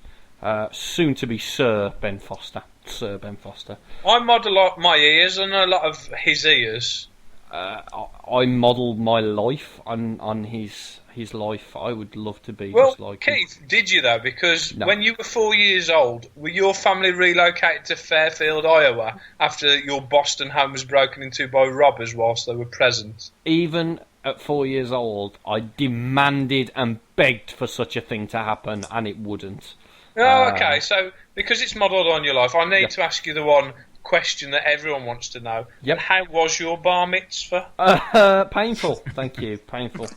soon to be Sir Ben Foster. Sir Ben Foster. I model my ears on a lot of his ears. I model my life on his life. I would love to be well, just like Keith, him. did you though? Because No. when you were 4 years old, were your family relocated to Fairfield, Iowa, after your Boston home was broken into by robbers whilst they were present? Even at 4 years old, I demanded and begged for such a thing to happen, and it wouldn't. Oh, okay. So because it's modelled on your life, I need Yep. to ask you the one question that everyone wants to know. Yep. And how was your bar mitzvah? Painful, thank you, painful. Is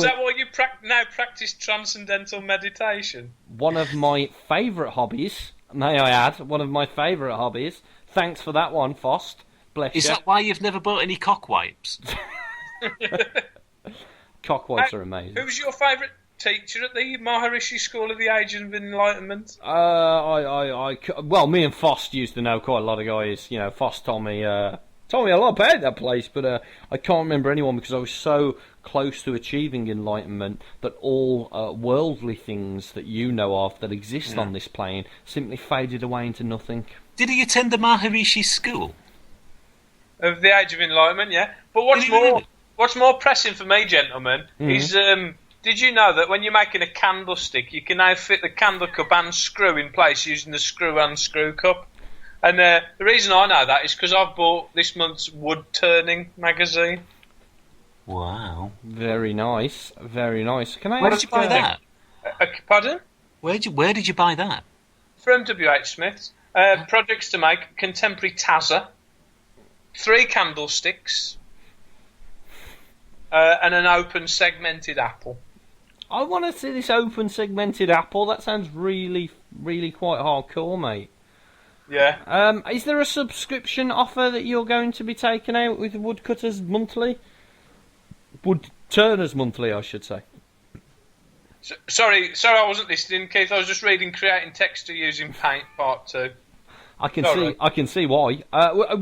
that why you now practice transcendental meditation? One of my favourite hobbies, may I add, one of my favourite hobbies. Thanks for that one, Fost. Bless Is you. that why you've never bought any cock wipes? Cock wipes are amazing. Who was your favourite teacher at the Maharishi School of the Age of Enlightenment? Well, me and Fost used to know quite a lot of guys. You know, Fost told me a lot about that place, but I can't remember anyone because I was so close to achieving enlightenment that all worldly things that you know of that exist on this plane simply faded away into nothing. Did he attend the Maharishi school? Of the Age of Enlightenment, yeah. But what's more pressing for me, gentlemen, is did you know that when you're making a candlestick, you can now fit the candle cup and screw in place using the screw and screw cup? And the reason I know that is because I've bought this month's Wood Turning magazine. Wow. Very nice, very nice. Can I Where ask did you buy that? Pardon? Where did you buy that? From W.H. Smith. Projects to make: contemporary Tazza, 3 candlesticks, and an open segmented apple. I want to see this open segmented apple. That sounds really, really quite hardcore, mate. Yeah. Is there a subscription offer that you're going to be taking out with Woodcutters Monthly? Woodturners Monthly, I should say. Sorry, I wasn't listening, Keith. I was just reading Creating Texture Using Paint Part 2. I can Sorry. see why.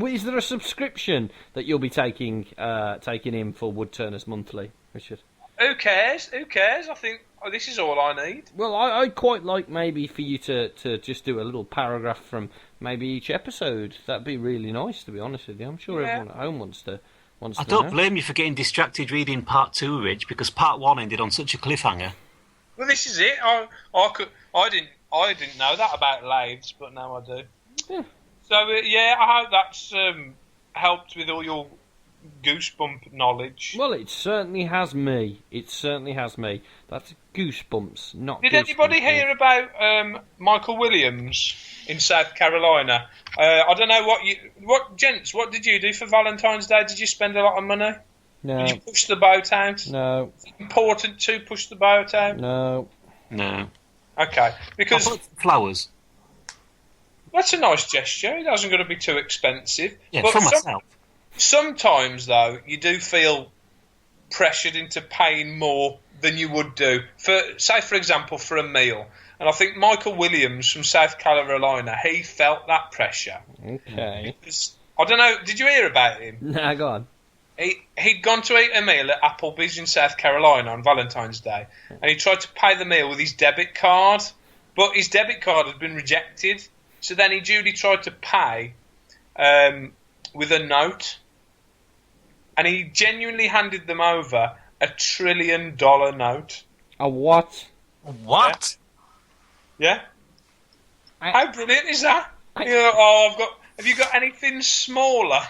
Is there a subscription that you'll be taking in for Woodturners Monthly, Richard? Who cares? I think this is all I need. Well, I'd quite like maybe for you to just do a little paragraph from maybe each episode. That'd be really nice, to be honest with you. I'm sure everyone at home wants to I don't know. blame you for getting distracted reading part 2, Rich, because part 1 ended on such a cliffhanger. Well, this is it. I didn't know that about lathes, but now I do. Yeah. So I hope that's helped with all your goosebump knowledge. Well, it certainly has me. That's goosebumps, not. Did anybody hear about Michael Williams in South Carolina? I don't know what did you do for Valentine's Day? Did you spend a lot of money? No. Did you push the boat out? No. Is it important to push the boat out? No. Okay, because I bought flowers. that's a nice gesture. It hasn't got to be too expensive. Yeah, But for myself. Sometimes, though, you do feel pressured into paying more than you would do for example, for a meal. And I think Michael Williams from South Carolina, he felt that pressure. Okay. Because, I don't know, did you hear about him? Nah, go on. He'd gone to eat a meal at Applebee's in South Carolina on Valentine's Day, and he tried to pay the meal with his debit card, but his debit card had been rejected. So then he duly tried to pay with a note, and he genuinely handed them over $1 trillion note. A what? What? Yeah. How brilliant is that? Have you got anything smaller?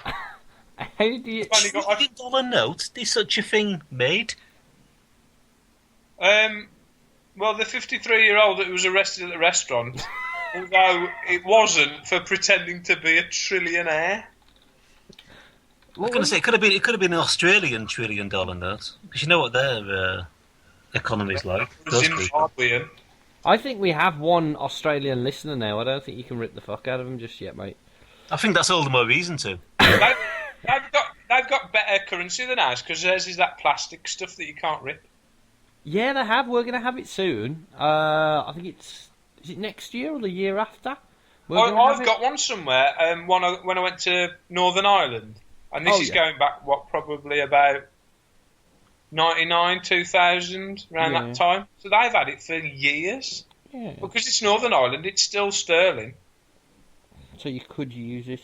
How do you? Only got $1 note? Is such a thing made? Well, the 53-year-old that was arrested at the restaurant, although it wasn't for pretending to be a trillionaire. I was going to say it could have been an Australian $1 trillion note, because you know what their economy's like. Those people. Zimbabwean. I think we have one Australian listener now. I don't think you can rip the fuck out of him just yet, mate. I think that's all the more reason to. They've got better currency than ours, because theirs is that plastic stuff that you can't rip. Yeah, they have. We're going to have it soon. I think is it next year or the year after? I've got one somewhere. When I went to Northern Ireland, and this is yeah. going back probably about 99, 2000, around that time. So they've had it for years. Yeah. Because it's Northern Ireland, it's still sterling. So you could use it.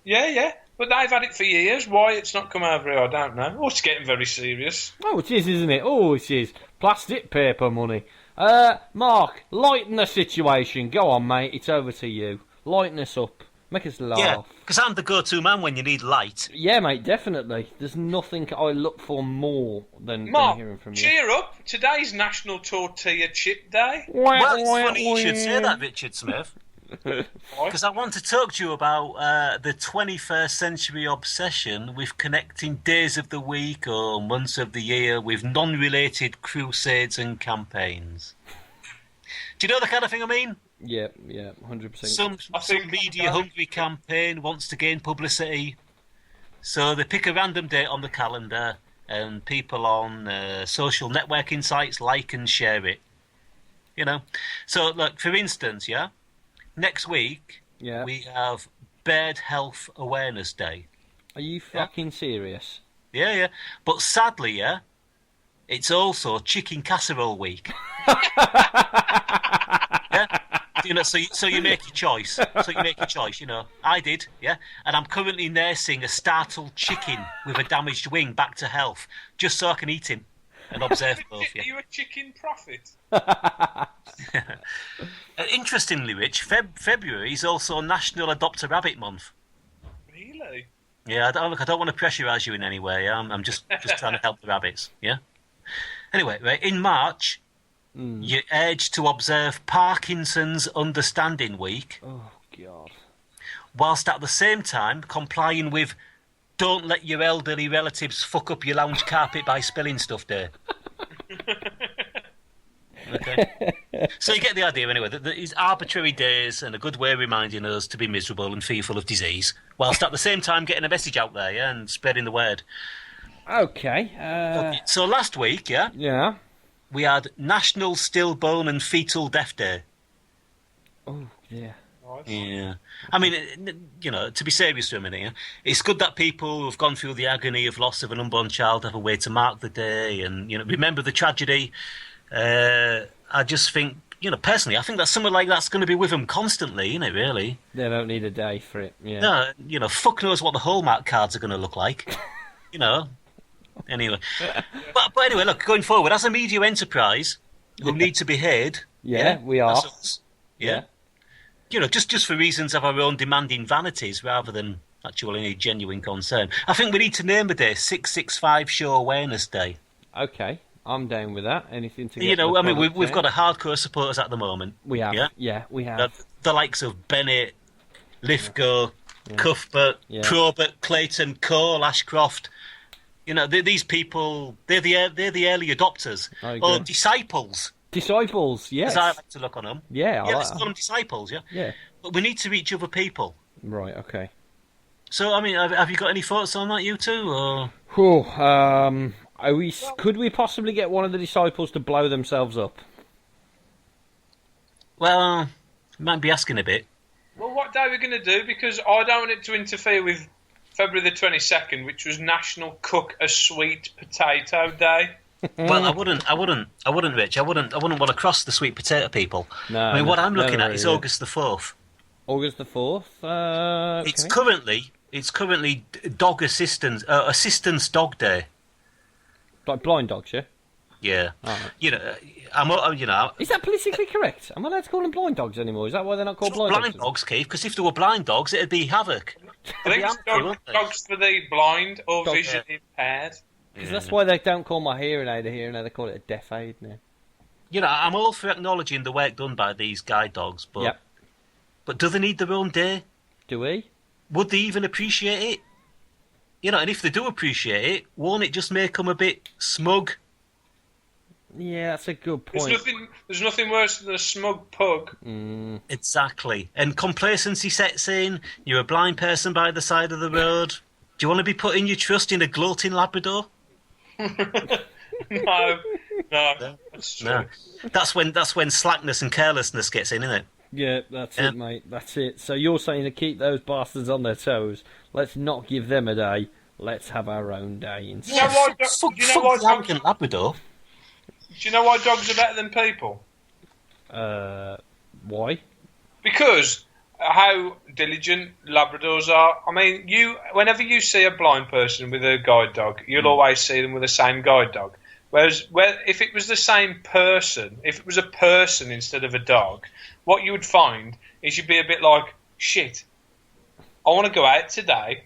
Yeah. But they've had it for years. Why it's not come over here, I don't know. Oh, it's getting very serious. Oh, it is, isn't it? Oh, it is. Plastic paper money. Mark, lighten the situation. Go on, mate. It's over to you. Lighten us up. Make us laugh. Yeah, because I'm the go-to man when you need light. Yeah, mate, definitely. There's nothing I look for more than Mark, hearing from you. cheer up. Today's National Tortilla Chip Day. Well, it's funny you should say that, Richard Smith. Because I want to talk to you about the 21st century obsession with connecting days of the week or months of the year with non-related crusades and campaigns. Do you know the kind of thing I mean? Yeah, 100%. Some media-hungry campaign wants to gain publicity, so they pick a random date on the calendar, and people on social networking sites like and share it. You know? So, look, for instance, next week we have Bird Health Awareness Day. Are you fucking serious? Yeah. But sadly, it's also Chicken Casserole Week. You know, so you make your choice. You know. I did, and I'm currently nursing a startled chicken with a damaged wing back to health, just so I can eat him and observe both. Are you a chicken prophet? Interestingly, Rich, February is also National Adopt a Rabbit Month. Really? Yeah, I don't want to pressurise you in any way. I'm just trying to help the rabbits. Yeah. Anyway, right, in March, you're urged to observe Parkinson's Understanding Week. Oh, God. Whilst at the same time complying with don't let your elderly relatives fuck up your lounge carpet by spilling stuff there. Okay. So you get the idea anyway, that these arbitrary days and a good way of reminding us to be miserable and fearful of disease, whilst at the same time getting a message out there, and spreading the word. Okay. So last week, Yeah. we had National Stillborn and Fetal Death Day. Oh, yeah. Yeah. I mean, you know, to be serious for a minute, it's good that people who've gone through the agony of loss of an unborn child have a way to mark the day and, you know, remember the tragedy. I just think, you know, personally, I think that something like that's going to be with them constantly, isn't it, really? They don't need a day for it, yeah. No, you know, fuck knows what the Hallmark cards are going to look like. You know. Anyway. But anyway, look, going forward, as a media enterprise who need to be heard... Yeah, we are. Yeah. You know, just for reasons of our own demanding vanities rather than actual any genuine concern. I think we need to name the day 665 Show Awareness Day. Okay, I'm down with that. Anything to get... You know, I mean, we've got a hardcore supporters at the moment. We have, yeah we have. The likes of Bennett, Lithgow, Cuthbert, Probert, Clayton, Cole, Ashcroft. You know, these people, they're the early adopters. Or disciples. Disciples, yes. As I like to look on them. Yeah, let's call them disciples, Yeah. But we need to reach other people. Right, okay. So, I mean, have you got any thoughts on that, you two? Or? Could we possibly get one of the disciples to blow themselves up? Well, you might be asking a bit. Well, what day are we going to do? Because I don't want it to interfere with February the 22nd, which was National Cook a Sweet Potato Day. Well, I wouldn't, Rich. I wouldn't want to cross the sweet potato people. No, I mean, what I'm looking at is August the 4th. August the 4th? Okay. It's currently dog assistance dog day. Like blind dogs, yeah? Yeah. Right. You know, is that politically correct? Am I allowed to call them blind dogs anymore? Is that why they're not called blind dogs, Keith? Because if they were blind dogs, it'd be havoc. I think it's dogs for the blind or visually impaired. Because that's why they don't call my hearing aid a hearing aid, they call it a deaf aid now. You know, I'm all for acknowledging the work done by these guide dogs, but do they need their own day? Do we? Would they even appreciate it? You know, and if they do appreciate it, won't it just make them a bit smug? Yeah, that's a good point. There's nothing worse than a smug pug. Exactly. And complacency sets in. You're a blind person by the side of the road. Do you want to be putting your trust in a gloating Labrador? No, that's true. No. That's when slackness and carelessness gets in, isn't it? Yeah, that's it, mate. That's it. So you're saying to keep those bastards on their toes. Let's not give them a day. Let's have our own day instead. You know why fuck do you know why the arrogant Labrador. Do you know why dogs are better than people? Why? Because how diligent Labradors are. I mean, whenever you see a blind person with a guide dog, you'll always see them with the same guide dog. Whereas, if it was the same person, if it was a person instead of a dog, what you would find is you'd be a bit like, shit, I want to go out today.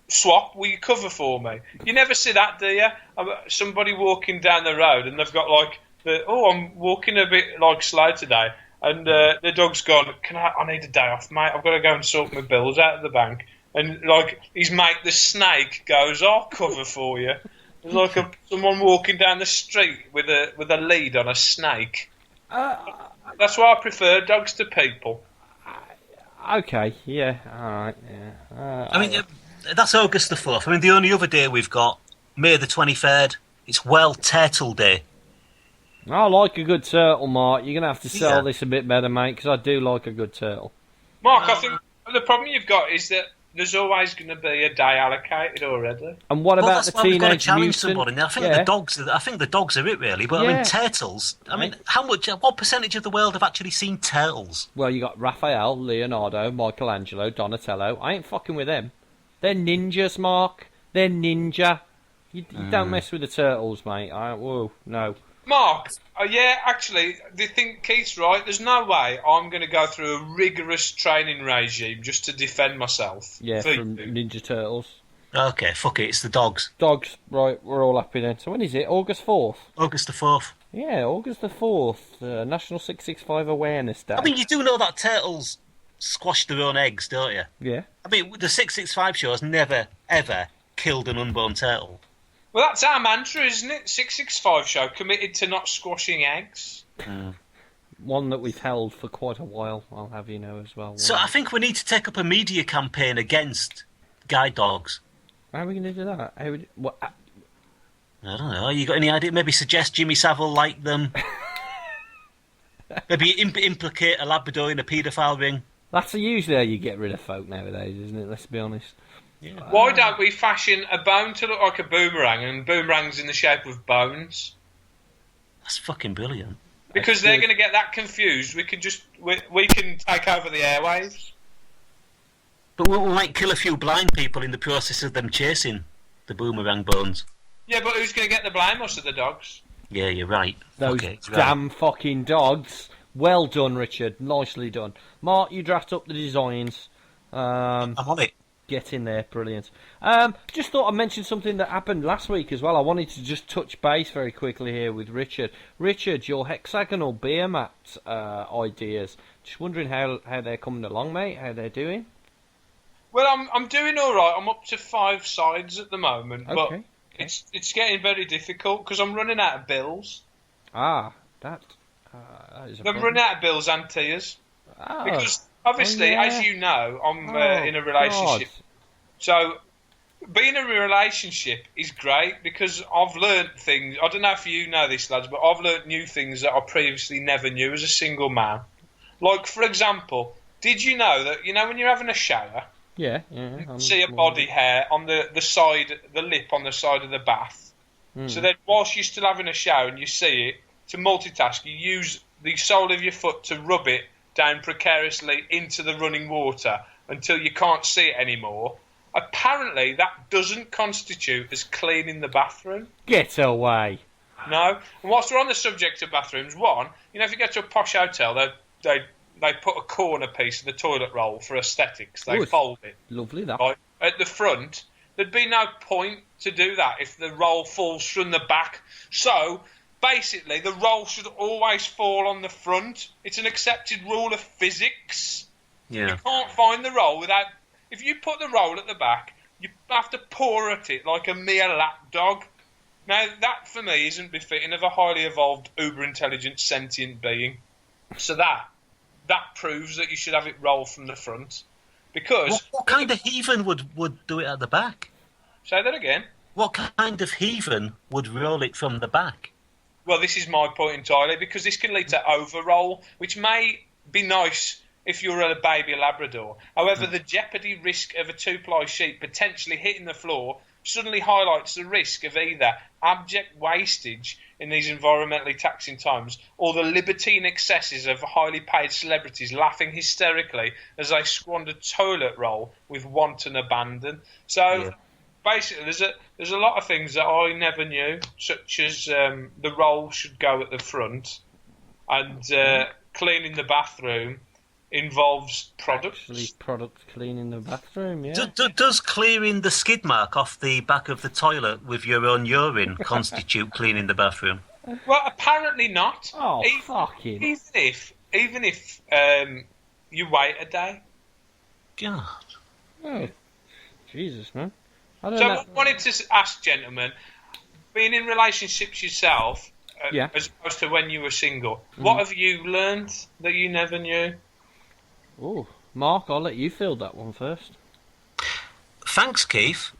Swap, will you cover for me? You never see that, do you? Somebody walking down the road and they've got like, I'm walking a bit like slow today. And the dog's gone, I need a day off, mate. I've got to go and sort my bills out of the bank. And like his mate, the snake, goes, I'll cover for you. There's like someone walking down the street with a lead on a snake. That's why I prefer dogs to people. Okay, yeah, alright, yeah. I mean, that's August the 4th. I mean, the only other day we've got, May the 23rd, it's World Turtle Day. I like a good turtle, Mark. You're going to have to sell this a bit better, mate, because I do like a good turtle. Mark, I think the problem you've got is that there's always going to be a day allocated already. And what about the Teenage Mutant? challenge somebody. I think the dogs are it really. But I mean, turtles. I mean, what percentage of the world have actually seen turtles? Well, you got Raphael, Leonardo, Michelangelo, Donatello. I ain't fucking with them. They're ninjas, Mark. They're ninja. You don't mess with the turtles, mate. Whoa, no. Mark, actually, they think Keith's right. There's no way I'm going to go through a rigorous training regime just to defend myself. Yeah, from Ninja Turtles. Okay, fuck it, it's the dogs. Dogs, right, we're all happy then. So when is it? August 4th? August the 4th. Yeah, August the 4th, National 665 Awareness Day. I mean, you do know that turtles squash their own eggs, don't you? Yeah. I mean, the 665 show has never, ever killed an unborn turtle. Well, that's our mantra, isn't it? 665 show, committed to not squashing eggs. One that we've held for quite a while, I'll have you know as well. So I think we need to take up a media campaign against guide dogs. How are we going to do that? I don't know. You got any idea? Maybe suggest Jimmy Savile like them. Maybe implicate a Labrador in a paedophile ring. That's usually how you get rid of folk nowadays, isn't it? Let's be honest. Yeah. Why don't we fashion a bone to look like a boomerang and boomerangs in the shape of bones? That's fucking brilliant. Because they're going to get that confused. We can take over the airwaves. But we might kill a few blind people in the process of them chasing the boomerang bones. Yeah, but who's going to get the blame? Us or the dogs? Yeah, you're right. Those damn fucking dogs. Well done, Richard. Nicely done. Mark, you draft up the designs. I'm on it. Get in there, brilliant. Just thought I'd mention something that happened last week as well. I wanted to just touch base very quickly here with Richard. Richard, your hexagonal beer mat ideas. Just wondering how they're coming along, mate. How they're doing. Well, I'm doing all right. I'm up to 5 sides at the moment, but Okay. it's getting very difficult because I'm running out of bills. That is a I'm problem. running out of bills and tiers because. Obviously, as you know, I'm in a relationship. God. So, being in a relationship is great because I've learnt things. I don't know if you know this, lads, but I've learnt new things that I previously never knew as a single man. Like, for example, did you know that, when you're having a shower, Yeah. you see a body hair on the side, the lip on the side of the bath. So then whilst you're still having a shower and you see it, to multitask, you use the sole of your foot to rub it down precariously into the running water until you can't see it anymore. Apparently, that doesn't constitute as cleaning the bathroom. Get away. No. And whilst we're on the subject of bathrooms, if you go to a posh hotel, they put a corner piece of the toilet roll for aesthetics. They fold it. Lovely, that. Right, at the front, there'd be no point to do that if the roll falls from the back. So, basically, the roll should always fall on the front. It's an accepted rule of physics. Yeah. You can't find the roll without... If you put the roll at the back, you have to paw at it like a mere lapdog. Now, that, for me, isn't befitting of a highly evolved, uber-intelligent, sentient being. So that proves that you should have it roll from the front. Because... What kind of heathen would do it at the back? Say that again. What kind of heathen would roll it from the back? Well, this is my point entirely, because this can lead to overroll, which may be nice if you're a baby Labrador. However, the jeopardy risk of a two-ply sheet potentially hitting the floor suddenly highlights the risk of either abject wastage in these environmentally taxing times or the libertine excesses of highly paid celebrities laughing hysterically as they squander toilet roll with wanton abandon. So basically, there's a lot of things that I never knew, such as the roll should go at the front and cleaning the bathroom involves products. Actually, product cleaning the bathroom, yeah. Does clearing the skid mark off the back of the toilet with your own urine constitute cleaning the bathroom? Well, apparently not. Oh, fucking. Even if you wait a day. God. Oh, Jesus, man. I don't So know. I wanted to ask, gentlemen, being in relationships yourself, as opposed to when you were single, what have you learned that you never knew? Oh, Mark, I'll let you field that one first. Thanks, Keith.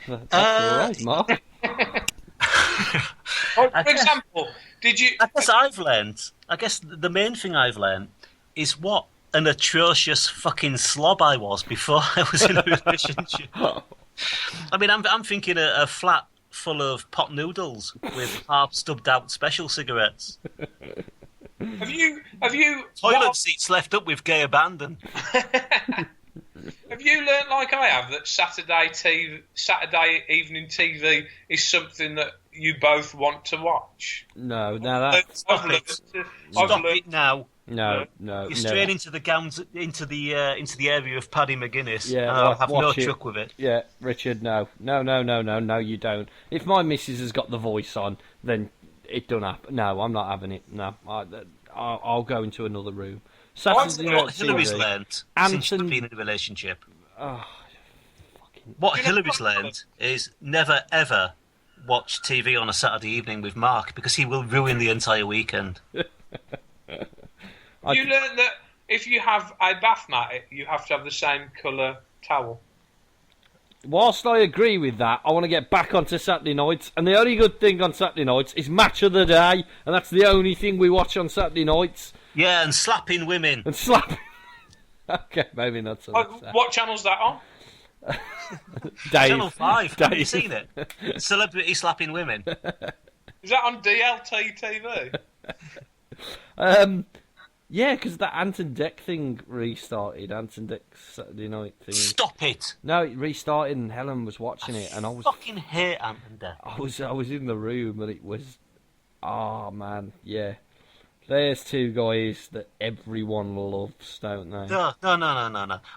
That's all right, Mark. For example, did you... I guess the main thing I've learned is what an atrocious fucking slob I was before I was in a relationship. I mean, I'm thinking a flat full of pot noodles with half stubbed out special cigarettes. Have you Toilet seats left up with gay abandon. Have you learnt like I have that Saturday evening TV is something that you both want to watch? No, that. Stop it now. No. You're straight into the area of Paddy McGuinness. Yeah, and I'll have no watch it. truck with it. Yeah, Richard, no, you don't. If my missus has got the voice on, then it don't happen. No, I'm not having it. No, I'll go into another room. Saturday night What Hillary's TV. learnt since she's been in a relationship. Oh, What Hillary's learnt is never ever watch TV on a Saturday evening with Mark because he will ruin the entire weekend. You learnt that if you have a bath mat, you have to have the same colour towel. whilst I agree with that, I want to get back onto Saturday nights, and the only good thing on Saturday nights is Match of the Day, and that's the only thing we watch on Saturday nights. Yeah, and slapping women. And slapping. Okay, maybe not so much. What channel's that on? Dave. Channel 5. Dave. Have you seen it? Celebrity slapping women. Is that on DLT TV? Yeah, because that Anton Deck thing restarted. Anton Deck's Saturday night thing. Stop it! No, it restarted, and Helen was watching it, and I was fucking hate Anton Deck. I was in the room, and it was, oh man, yeah. There's two guys that everyone loves, don't they? No.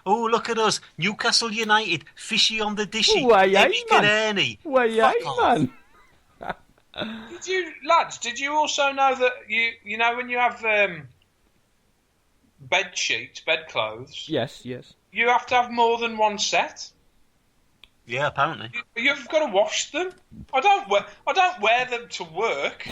Oh, look at us. Newcastle United. Fishy on the dishy. Way Eric man. and Ernie. Way man. Did you also know that you know when you have bed sheets, bedclothes, Yes. you have to have more than one set? Yeah, apparently. You've got to wash them. I don't wear them to work.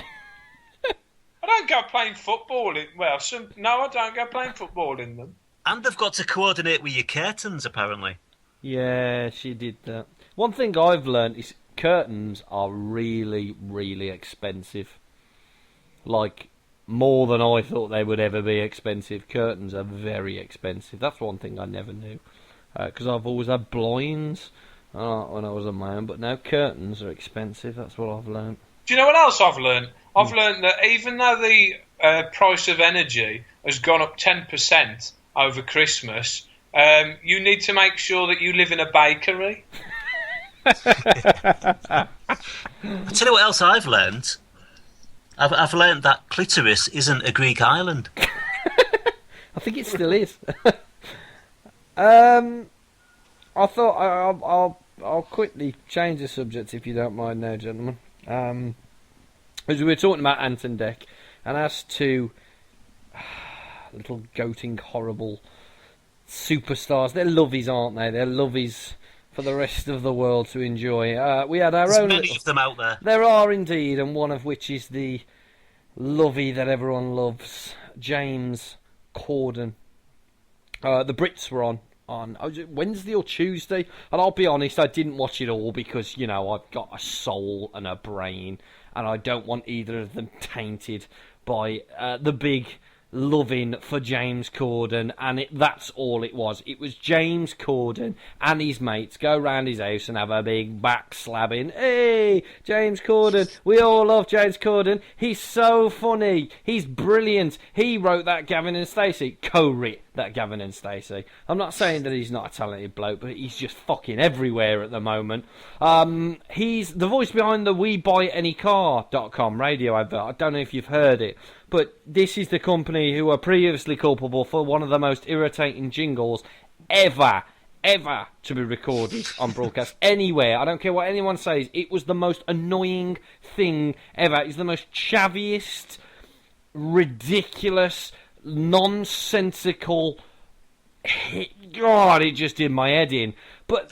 I don't go playing football in. Well, I don't go playing football in them. And they've got to coordinate with your curtains, apparently. Yeah, she did that. One thing I've learned is curtains are really, really expensive. Like, more than I thought they would ever be expensive. Curtains are very expensive. That's one thing I never knew. Because I've always had blinds when I was on my own. But now curtains are expensive. That's what I've learned. Do you know what else I've learned? I've learned that even though the price of energy has gone up 10% over Christmas, you need to make sure that you live in a bakery. I'll tell you what else I've learned. I've learned that clitoris isn't a Greek island. I think it still is. I thought I'll quickly change the subject if you don't mind now, gentlemen. As we were talking about Anton Deck, and as to little goating horrible superstars, they're lovies, aren't they? They're lovies for the rest of the world to enjoy. We had our There's own. many of them out there. There are indeed, and one of which is the lovey that everyone loves, James Corden. The Brits were on Wednesday or Tuesday, and I'll be honest, I didn't watch it all because, you know, I've got a soul and a brain, and I don't want either of them tainted by the big loving for James Corden, and that's all it was. It was James Corden and his mates go round his house and have a big backslabbing. Hey, James Corden, we all love James Corden. He's so funny. He's brilliant. He wrote that Gavin and Stacey, co-writ that Gavin and Stacey. I'm not saying that he's not a talented bloke, but he's just fucking everywhere at the moment. He's the voice behind the WeBuyAnyCar.com radio advert. I don't know if you've heard it, but this is the company who were previously culpable for one of the most irritating jingles ever to be recorded on broadcast anywhere. I don't care what anyone says. It was the most annoying thing ever. It's the most chaviest, ridiculous, nonsensical. God, it just did my head in. But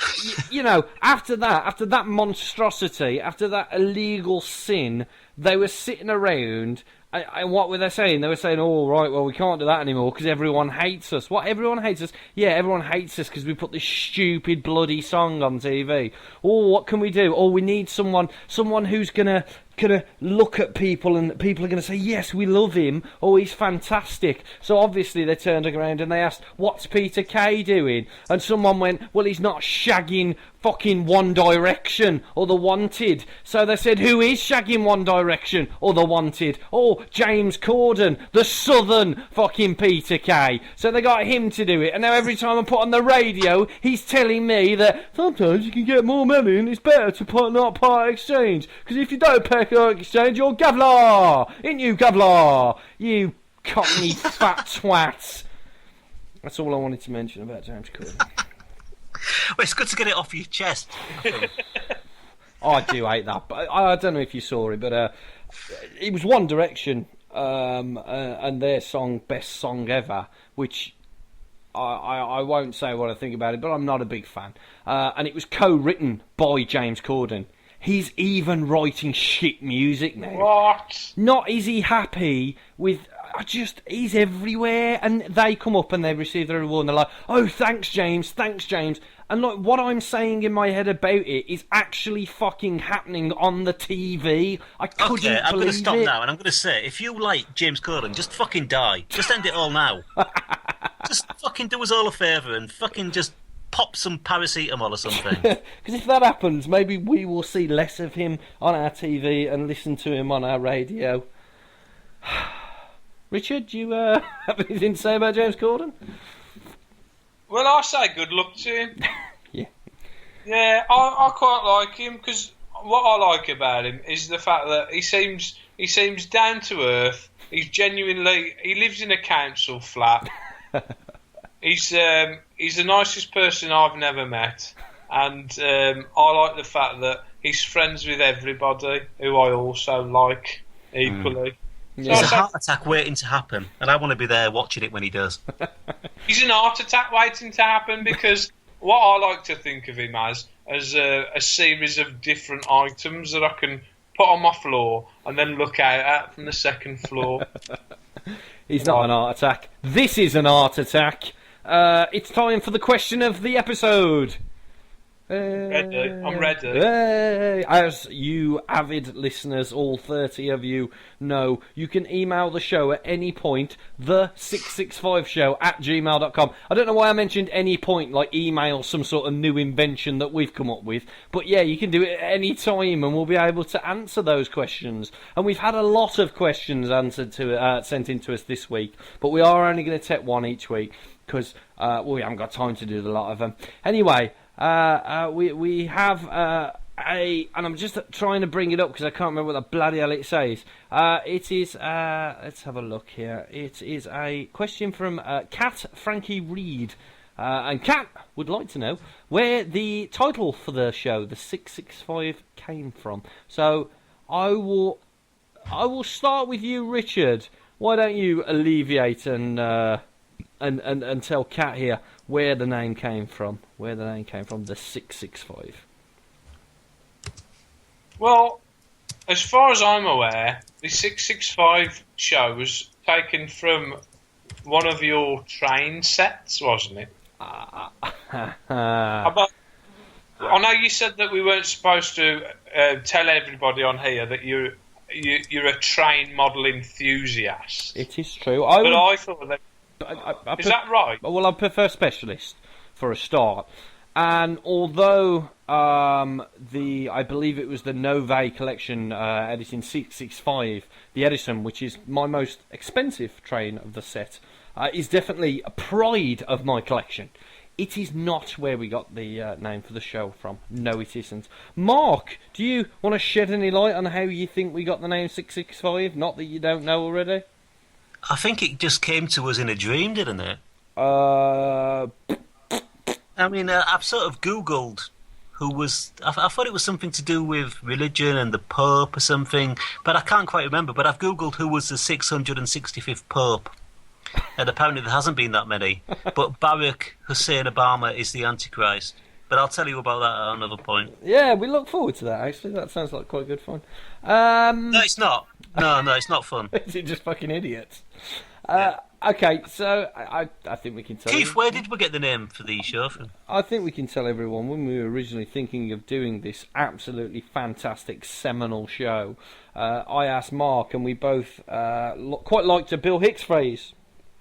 after that monstrosity, after that illegal sin, they were sitting around. And what were they saying? They were saying, "Oh, right, well, we can't do that anymore because everyone hates us." What? Everyone hates us? Yeah, everyone hates us because we put this stupid, bloody song on TV. Oh, what can we do? Oh, we need someone who's gonna look at people and people are gonna say, "Yes, we love him. Oh, he's fantastic." So obviously they turned around and they asked, "What's Peter Kay doing?" And someone went, "Well, he's not shagging fucking One Direction or The Wanted." So they said, "Who is shagging One Direction or The Wanted?" "Oh, James Corden, the southern fucking Peter Kay." So they got him to do it, and now every time I put on the radio, he's telling me that sometimes you can get more money and it's better to not part exchange, because if you don't part exchange, you're Gavlar, ain't you, Gavlar? You cockney fat twat. That's all I wanted to mention about James Corden. Well, it's good to get it off your chest. I do hate that, but I don't know if you saw it, but it was One Direction and their song "Best Song Ever," which I won't say what I think about it, but I'm not a big fan. And it was co-written by James Corden. He's even writing shit music now. What? Not is he happy with... he's everywhere, and they come up and they receive their reward and they're like, "Oh, thanks James." And like, what I'm saying in my head about it is actually fucking happening on the TV. I couldn't believe it. I'm going to stop now, and I'm going to say, if you like James Corden, just fucking die. Just end it all now. Just fucking do us all a favour and fucking just pop some paracetamol or something. Because if that happens, maybe we will see less of him on our TV and listen to him on our radio. Richard, do you have anything to say about James Corden? Well, I say good luck to him. Yeah. Yeah, I quite like him, because what I like about him is the fact that he seems down to earth. He lives in a council flat. He's the nicest person I've never met, and I like the fact that he's friends with everybody, who I also like equally. Yeah. There's a heart attack waiting to happen, and I want to be there watching it when he does. He's an heart attack waiting to happen, because what I like to think of him as a series of different items that I can put on my floor and then look out at from the second floor. He's not an heart attack. This is an heart attack. It's time for the question of the episode. Ready? I'm ready. As you avid listeners, all 30 of you, know, you can email the show at any point, the665show@gmail.com. I don't know why I mentioned any point, like email some sort of new invention that we've come up with, but yeah, you can do it at any time and we'll be able to answer those questions. And we've had a lot of questions sent in to us this week, but we are only going to take one each week because we haven't got time to do a lot of them. Anyway, we have and I'm just trying to bring it up because I can't remember what the bloody hell it says. It is, let's have a look here. It is a question from Kat Frankie Reed. And Kat would like to know where the title for the show, the 665, came from. So I will start with you, Richard. Why don't you alleviate and tell Kat here where the name came from. Where the name came from, the 665. Well, as far as I'm aware, the 665 show was taken from one of your train sets, wasn't it? I know you said that we weren't supposed to tell everybody on here that you're a train model enthusiast. It is true. I thought that. Is that right? Well, I prefer specialist for a start. And although I believe it was the Nove collection edition 665, the Edison, which is my most expensive train of the set, is definitely a pride of my collection. It is not where we got the name for the show from. No, it isn't. Mark, do you want to shed any light on how you think we got the name 665? Not that you don't know already. I think it just came to us in a dream, didn't it? I mean, I've sort of Googled who was... I thought it was something to do with religion and the Pope or something, but I can't quite remember. But I've Googled who was the 665th Pope, and apparently there hasn't been that many. But Barack Hussein Obama is the Antichrist. But I'll tell you about that at another point. Yeah, we look forward to that, actually. That sounds like quite good fun. No, it's not. No, it's not fun. Is it just fucking idiots? Yeah. Okay, so I think we can tell... Keith, where did we get the name for the show from? I think we can tell everyone, when we were originally thinking of doing this absolutely fantastic seminal show, I asked Mark, and we both quite liked a Bill Hicks phrase.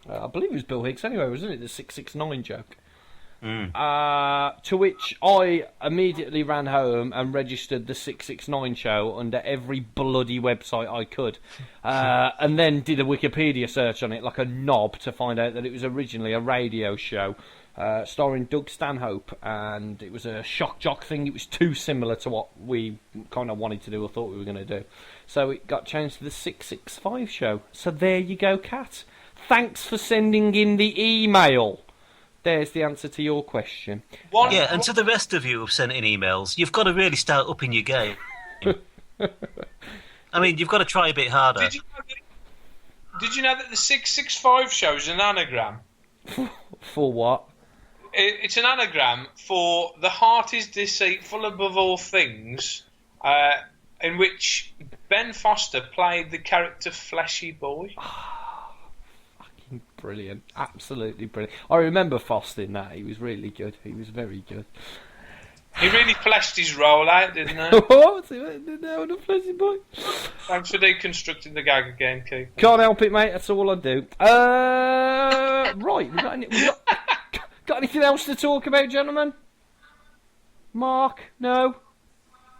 I believe it was Bill Hicks anyway, wasn't it? The 669 joke. To which I immediately ran home and registered the 669 show under every bloody website I could, and then did a Wikipedia search on it like a knob to find out that it was originally a radio show starring Doug Stanhope, and it was a shock jock thing. It was too similar to what we kind of wanted to do or thought we were going to do, so it got changed to the 665 show. So there you go, Kat. Thanks for sending in the email. There's the answer to your question. Yeah, and to the rest of you who've sent in emails, you've got to really start upping your game. I mean, you've got to try a bit harder. Did you know that the 665 show is an anagram? For what? It's an anagram for the heart is deceitful above all things, in which Ben Foster played the character Fleshy Boy. Brilliant, absolutely brilliant. I remember Foster in that. He was really good. He was very good. He really fleshed his role out, didn't he? What? The fleshy boy. Thanks for deconstructing the gag again, Keith. Can't help it, mate. That's all I do. Right, we got anything else to talk about, gentlemen? Mark, no.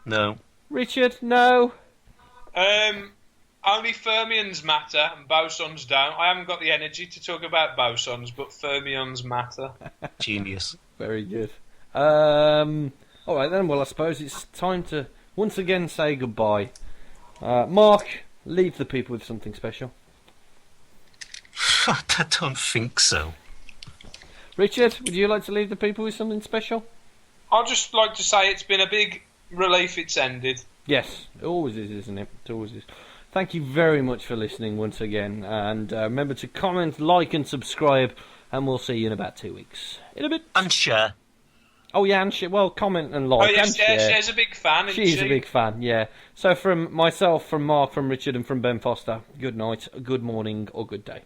No. Richard, no. Only fermions matter and bosons don't. I haven't got the energy to talk about bosons, but fermions matter. Genius. Very good. All right then, well I suppose it's time to once again say goodbye. Mark, leave the people with something special. I don't think so. Richard, would you like to leave the people with something special? I'd just like to say it's been a big relief it's ended. Yes, it always is, isn't it? It always is. Thank you very much for listening once again, and remember to comment, like and subscribe, and we'll see you in about 2 weeks. In a bit. And share. Oh yeah, and share. Well, comment and like and share. Cher's a big fan, isn't she? She's a big fan, yeah. So from myself, from Mark, from Richard and from Ben Foster, good night, good morning or good day.